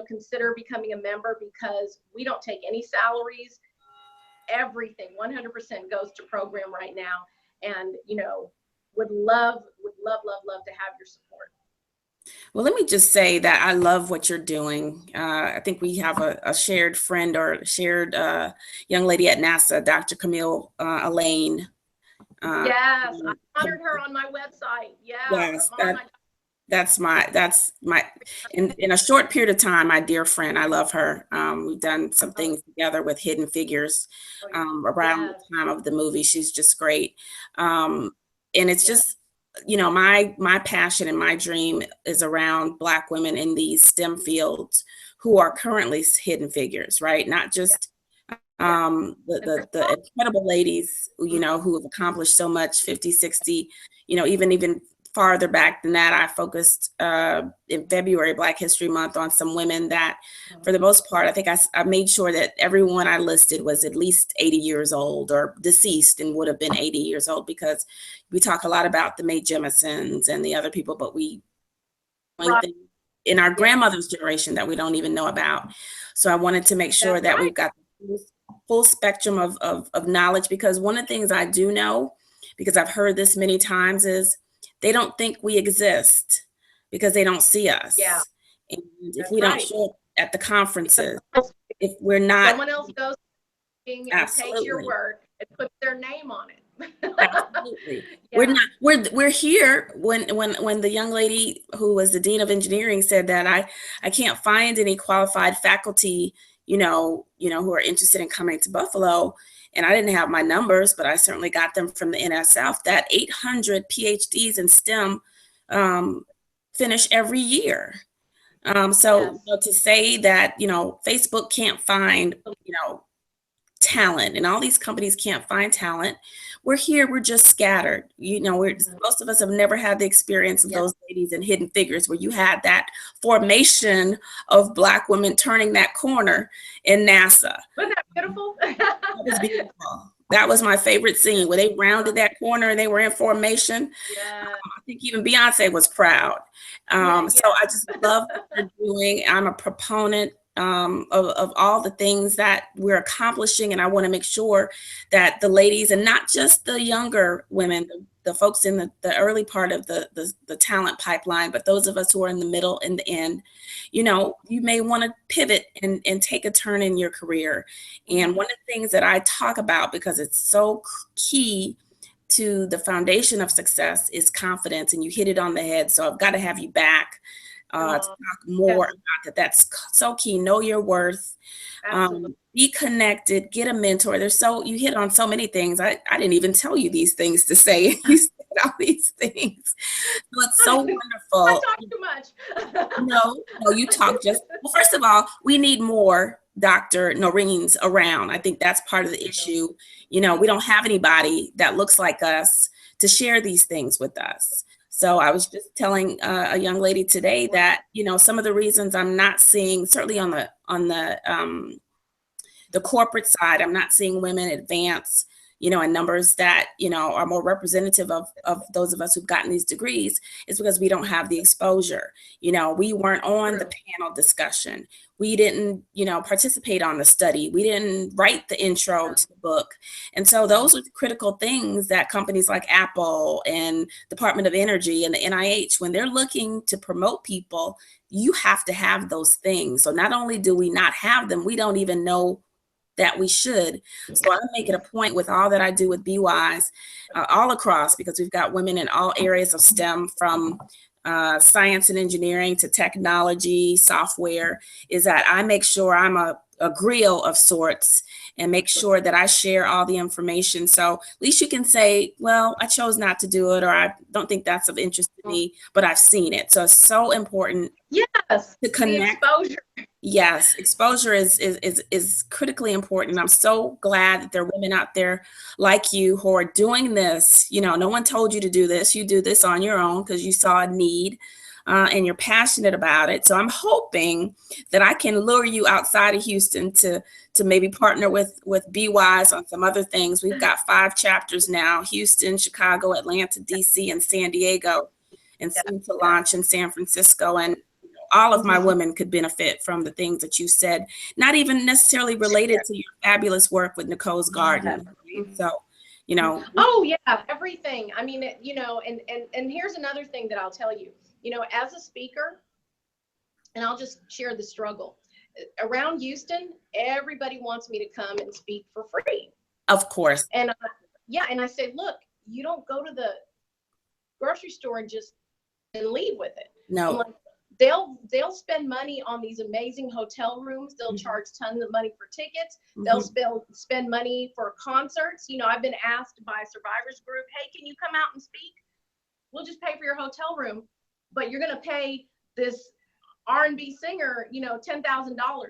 Consider becoming a member, because we don't take any salaries. Everything 100% goes to program right now. And, would love to have your support. Well, let me just say that I love what you're doing. I think we have a shared friend or shared young lady at NASA, Dr. Camille Elaine. Yes, I honored her on my website. Yes, that's my in a short period of time, my dear friend. I love her. We've done some things together with Hidden Figures around the time of the movie. She's just great. And it's just, my passion and my dream is around Black women in these STEM fields who are currently hidden figures, right? Not just the incredible ladies, who have accomplished so much, 50, 60, even farther back than that. I focused in February, Black History Month, on some women that, for the most part, I think I made sure that everyone I listed was at least 80 years old or deceased and would have been 80 years old, because we talk a lot about the Mae Jemisons and the other people, but we in our grandmother's generation that we don't even know about. So I wanted to make sure that we've got the full spectrum of knowledge, because one of the things I do know, because I've heard this many times, is they don't think we exist because they don't see us. Yeah. And if we don't show up at the conferences, if we're not, someone else goes and takes your work and puts their name on it. Absolutely. Yeah. We're here when the young lady who was the dean of engineering said that I can't find any qualified faculty, who are interested in coming to Buffalo. And I didn't have my numbers, but I certainly got them from the NSF, that 800 PhDs in STEM finish every year. So to say that, Facebook can't find, talent, and all these companies can't find talent. We're here, we're just scattered. Most of us have never had the experience of those ladies in Hidden Figures, where you had that formation of Black women turning that corner in NASA. Wasn't that beautiful? That was beautiful. That was my favorite scene, where they rounded that corner and they were in formation. I think even Beyonce was proud. So I just love what they're doing. I'm a proponent of all the things that we're accomplishing. And I want to make sure that the ladies, and not just the younger women, the folks in the early part of the talent pipeline, but those of us who are in the middle and the end, you may want to pivot and take a turn in your career. And one of the things that I talk about, because it's so key to the foundation of success, is confidence. And you hit it on the head. So I've got to have you back to talk more about that. That's so key. Know your worth. Be connected. Get a mentor. You hit on so many things. I didn't even tell you these things to say. You said all these things. So it's so wonderful. I talk too much. No, you talk well, first of all, we need more Dr. Noreens around. I think that's part of the issue. We don't have anybody that looks like us to share these things with us. So I was just telling a young lady today that, some of the reasons I'm not seeing, certainly on the corporate side, I'm not seeing women advance, in numbers that, are more representative of those of us who've gotten these degrees, is because we don't have the exposure. We weren't on the panel discussion. We didn't, participate on the study. We didn't write the intro to the book. And so those are the critical things that companies like Apple and Department of Energy and the NIH, when they're looking to promote people, you have to have those things. So not only do we not have them, we don't even know that we should. So I make it a point with all that I do with BWISE, all across, because we've got women in all areas of STEM, from science and engineering to technology, software, is that I make sure I'm a grill of sorts and make sure that I share all the information. So at least you can say, well, I chose not to do it, or I don't think that's of interest to me, but I've seen it. So it's so important to connect. Exposure. Yes, exposure is critically important. And I'm so glad that there are women out there like you who are doing this. No one told you to do this. You do this on your own because you saw a need and you're passionate about it. So I'm hoping that I can lure you outside of Houston to maybe partner with BWISE on some other things. We've got 5 chapters now: Houston, Chicago, Atlanta, DC, and San Diego, and soon to launch in San Francisco. And all of my women could benefit from the things that you said, not even necessarily related to your fabulous work with Nicole's Garden. So, Oh yeah, everything. I mean, and here's another thing that I'll tell you, as a speaker, and I'll just share the struggle around Houston, everybody wants me to come and speak for free. Of course. And and I said, look, you don't go to the grocery store and leave with it. No. I'm like, they'll spend money on these amazing hotel rooms. They'll charge tons of money for tickets. They'll spend money for concerts. I've been asked by a survivors group, hey, can you come out and speak? We'll just pay for your hotel room, but you're going to pay this R&B singer, $10,000.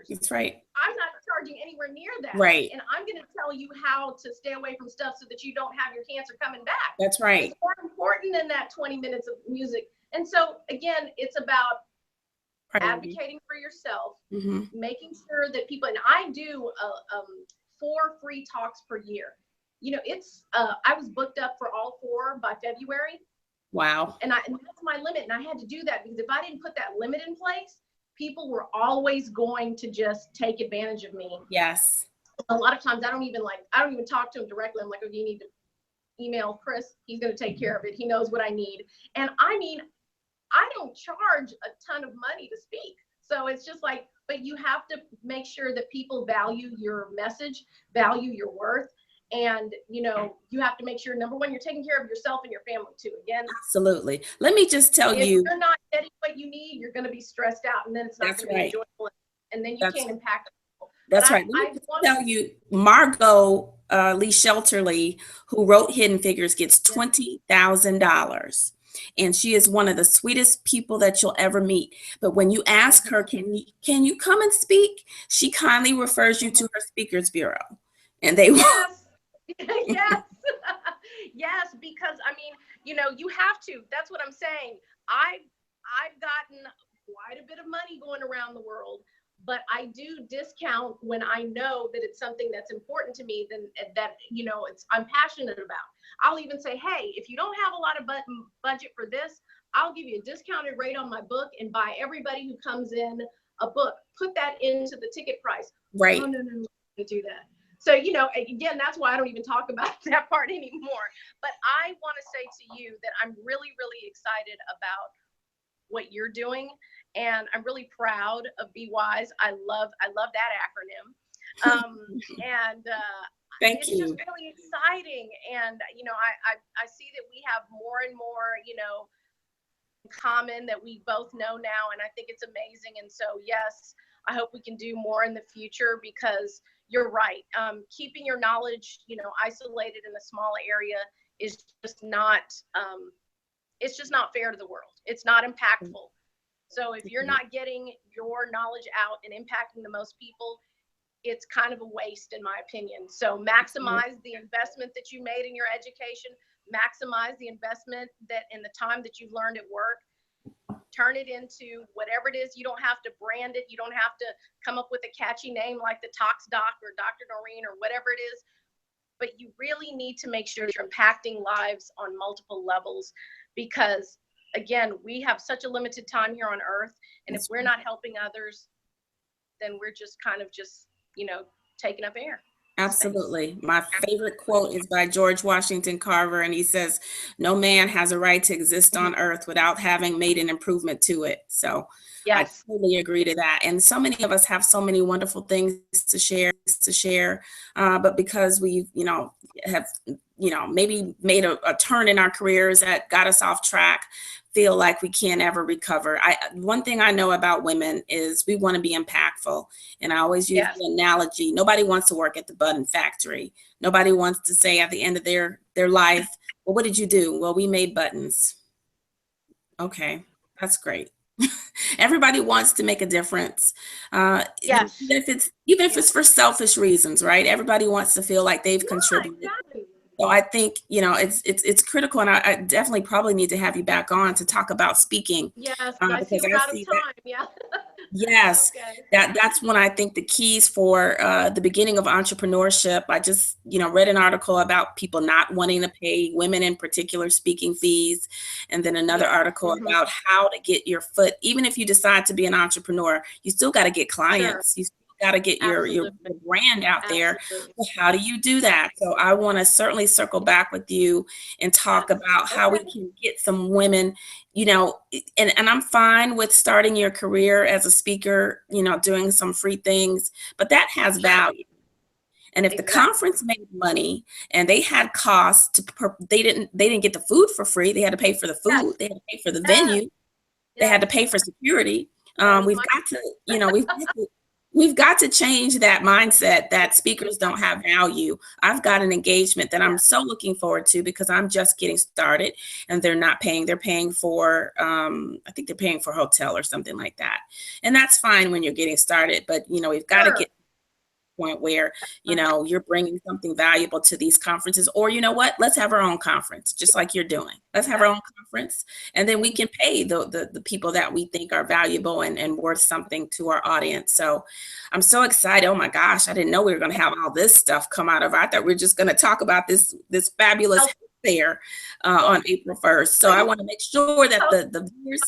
That's right. I'm not charging anywhere near that. Right. And I'm going to tell you how to stay away from stuff so that you don't have your cancer coming back. That's right. It's more important than that 20 minutes of music. And so again, it's about advocating for yourself, making sure that people, and I do 4 free talks per year. I was booked up for all 4 by February. Wow. And that's my limit. And I had to do that because if I didn't put that limit in place, people were always going to just take advantage of me. Yes. A lot of times I don't even talk to them directly. I'm like, oh, you need to email Chris. He's going to take care of it. He knows what I need. And I don't charge a ton of money to speak. So it's just like, but you have to make sure that people value your message, value your worth. And, you have to make sure, number one, you're taking care of yourself and your family too. Again, absolutely. Let me just tell you, if you're not getting what you need, you're going to be stressed out, and then it's not going to be enjoyable, and then you can't impact people. That's But right. Let me I just want tell you, Margot Lee Shelterly, who wrote Hidden Figures, gets yeah. $20,000. And she is one of the sweetest people that you'll ever meet. But when you ask her, can you come and speak? She kindly refers you to her speakers bureau. And they will. Yes. Yes. Yes, because I mean, you know, you have to. That's what I'm saying. I've gotten quite a bit of money going around the world, but I do discount when I know that it's something that's important to me, then that, you know, it's I'm passionate about. I'll even say, hey, if you don't have a lot of budget for this, I'll give you a discounted rate on my book and buy everybody who comes in a book. Put that into the ticket price. Right. Oh, no, to do that. So, you know, again, that's why I don't even talk about that part anymore. But I want to say to you that I'm really, really excited about what you're doing. And I'm really proud of BWISE. I love that acronym. And Thank it's just you. really exciting. And, you know, I see that we have more and more, you know, in common that we both know now. And I think it's amazing. And so, yes, I hope we can do more in the future, because you're right. Keeping your knowledge, you know, isolated in a small area is just not, it's just not fair to the world. It's not impactful. So if you're not getting your knowledge out and impacting the most people, it's kind of a waste, in my opinion. So maximize the investment that you made in your education, maximize the investment that in the time that you've learned at work, turn it into whatever it is. You don't have to brand it. You don't have to come up with a catchy name like the Tox Doc or Dr. Noreen or whatever it is. But you really need to make sure you're impacting lives on multiple levels, because again, we have such a limited time here on earth. And if we're not helping others, then we're just kind of just, you know, taking up air. Absolutely. My favorite quote is by George Washington Carver, and he says, "No man has a right to exist on earth without having made an improvement to it." So Yes. I totally agree to that. And so many of us have so many wonderful things to share, but because we, have, maybe made a turn in our careers that got us off track, feel like we can't ever recover. One thing I know about women is we want to be impactful. And I always use the analogy, nobody wants to work at the button factory. Nobody wants to say at the end of their life, well, what did you do? Well, we made buttons. Okay, that's great. Everybody wants to make a difference. Yes. Even if it's for selfish reasons, right? Everybody wants to feel like they've contributed. Exactly. So I think, it's critical, and I definitely probably need to have you back on to talk about speaking. Yes, I see we're out of time. Yeah. Yes, Okay. that's when I think the keys for the beginning of entrepreneurship. I just, read an article about people not wanting to pay women in particular speaking fees, and then another article about how to get your foot. Even if you decide to be an entrepreneur, you still got to get clients. You still got to get your brand out there. So how do you do that? So I want to certainly circle back with you and talk about how we can get some women, and I'm fine with starting your career as a speaker, doing some free things, but that has value. And if the conference made money and they had costs they didn't get the food for free. They had to pay for the food. They had to pay for the venue. They had to pay for security. We've got to change that mindset that speakers don't have value. I've got an engagement that I'm so looking forward to because I'm just getting started, and they're not paying. They're paying for, I think they're paying for a hotel or something like that. And that's fine when you're getting started, but we've got to get point where you're bringing something valuable to these conferences. Or let's have our own conference, just like you're doing. Let's have our own conference, and then we can pay the people that we think are valuable and worth something to our audience. So I'm so excited. Oh my gosh, I didn't know we were going to have all this stuff come out of it. I thought we were just going to talk about this fabulous fair on April 1st. So I want to make sure that the viewers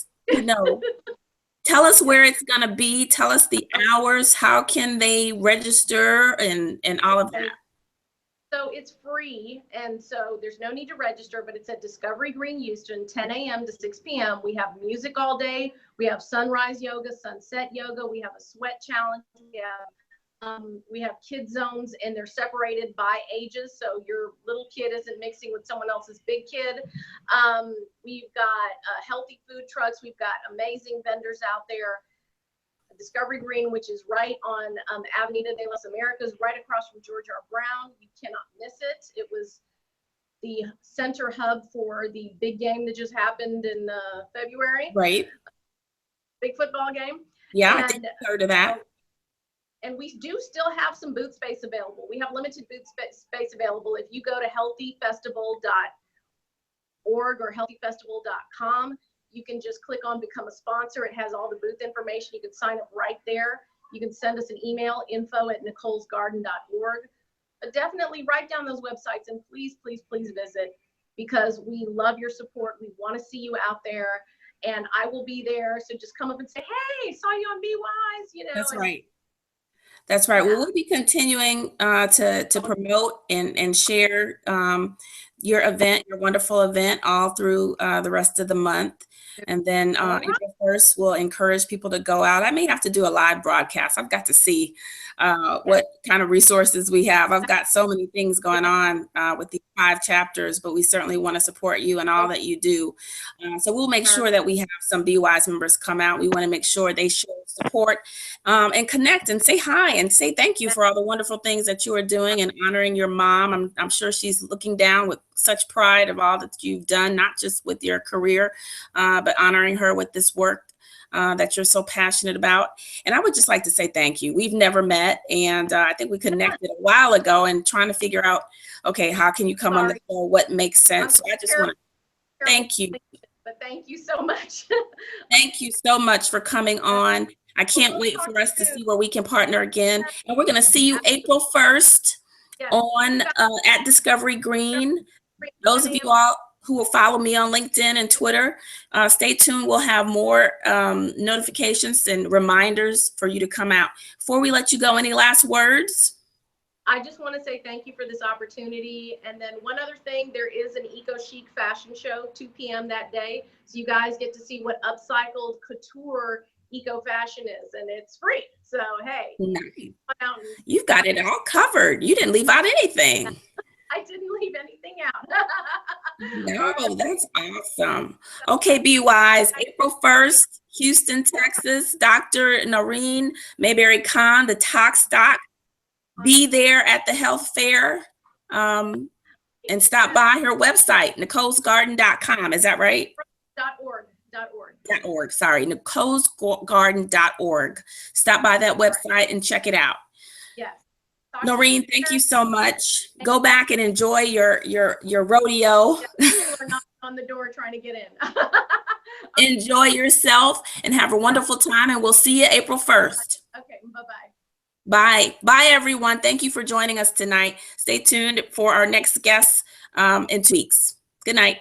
tell us where it's going to be. Tell us the hours. How can they register and all of that? So it's free. And so there's no need to register, but it's at Discovery Green, Houston, 10 a.m. to 6 p.m. We have music all day. We have sunrise yoga, sunset yoga. We have a sweat challenge. We have kid zones, and they're separated by ages. So your little kid isn't mixing with someone else's big kid. We've got healthy food trucks. We've got amazing vendors out there. Discovery Green, which is right on Avenida de las Americas, right across from George R. Brown. You cannot miss it. It was the center hub for the big game that just happened in February. Right. Big football game. Yeah, and, I think I've heard of that. And we do still have some booth space available. We have limited booth space available. If you go to healthyfestival.org or healthyfestival.com, you can just click on become a sponsor. It has all the booth information. You can sign up right there. You can send us an email, info@nicolesgarden.org. But definitely write down those websites and please, please, please visit, because we love your support. We want to see you out there, and I will be there. So just come up and say, hey, saw you on BWISE, you know. That's right. That's right. Well, we'll be continuing to promote and share your event, your wonderful event, all through the rest of the month. And then April 1st, we'll encourage people to go out. I may have to do a live broadcast. I've got to see what kind of resources we have. I've got so many things going on with these 5 chapters, but we certainly want to support you and all that you do. So we'll make sure that we have some BWISE members come out. We want to make sure they show support and connect and say hi and say thank you for all the wonderful things that you are doing and honoring your mom. I'm sure she's looking down with such pride of all that you've done, not just with your career, but honoring her with this work that you're so passionate about. And I would just like to say thank you. We've never met, and I think we connected a while ago and trying to figure out, okay, how can you come on the show? What makes sense? So I just want to thank you. But thank you so much. Thank you so much for coming on. I can't wait for us to see where we can partner again. And we're going to see you April 1st on at Discovery Green. Those of you all who will follow me on LinkedIn and Twitter, stay tuned. We'll have more notifications and reminders for you to come out. Before we let you go, any last words? I just want to say thank you for this opportunity. And then one other thing, there is an Eco Chic fashion show, 2 p.m. that day. So you guys get to see what upcycled couture eco fashion is, and it's free. So, hey. Nice. You've got it all covered. You didn't leave out anything. I didn't leave anything out. No, that's awesome. Okay, BWISE, April 1st, Houston, Texas, Dr. Noreen Mayberry Khan, the Tox Doc. Be there at the health fair and stop by her website, nicolesgarden.com. Is that right? .org. Sorry, nicolesgarden.org. Stop by that website and check it out. Yes. Noreen, thank you so much. Go back and enjoy your rodeo. People are knocking on the door trying to get in. Enjoy yourself and have a wonderful time, and we'll see you April 1st. Okay, bye-bye. Bye. Bye, everyone. Thank you for joining us tonight. Stay tuned for our next guest in 2 weeks. Good night.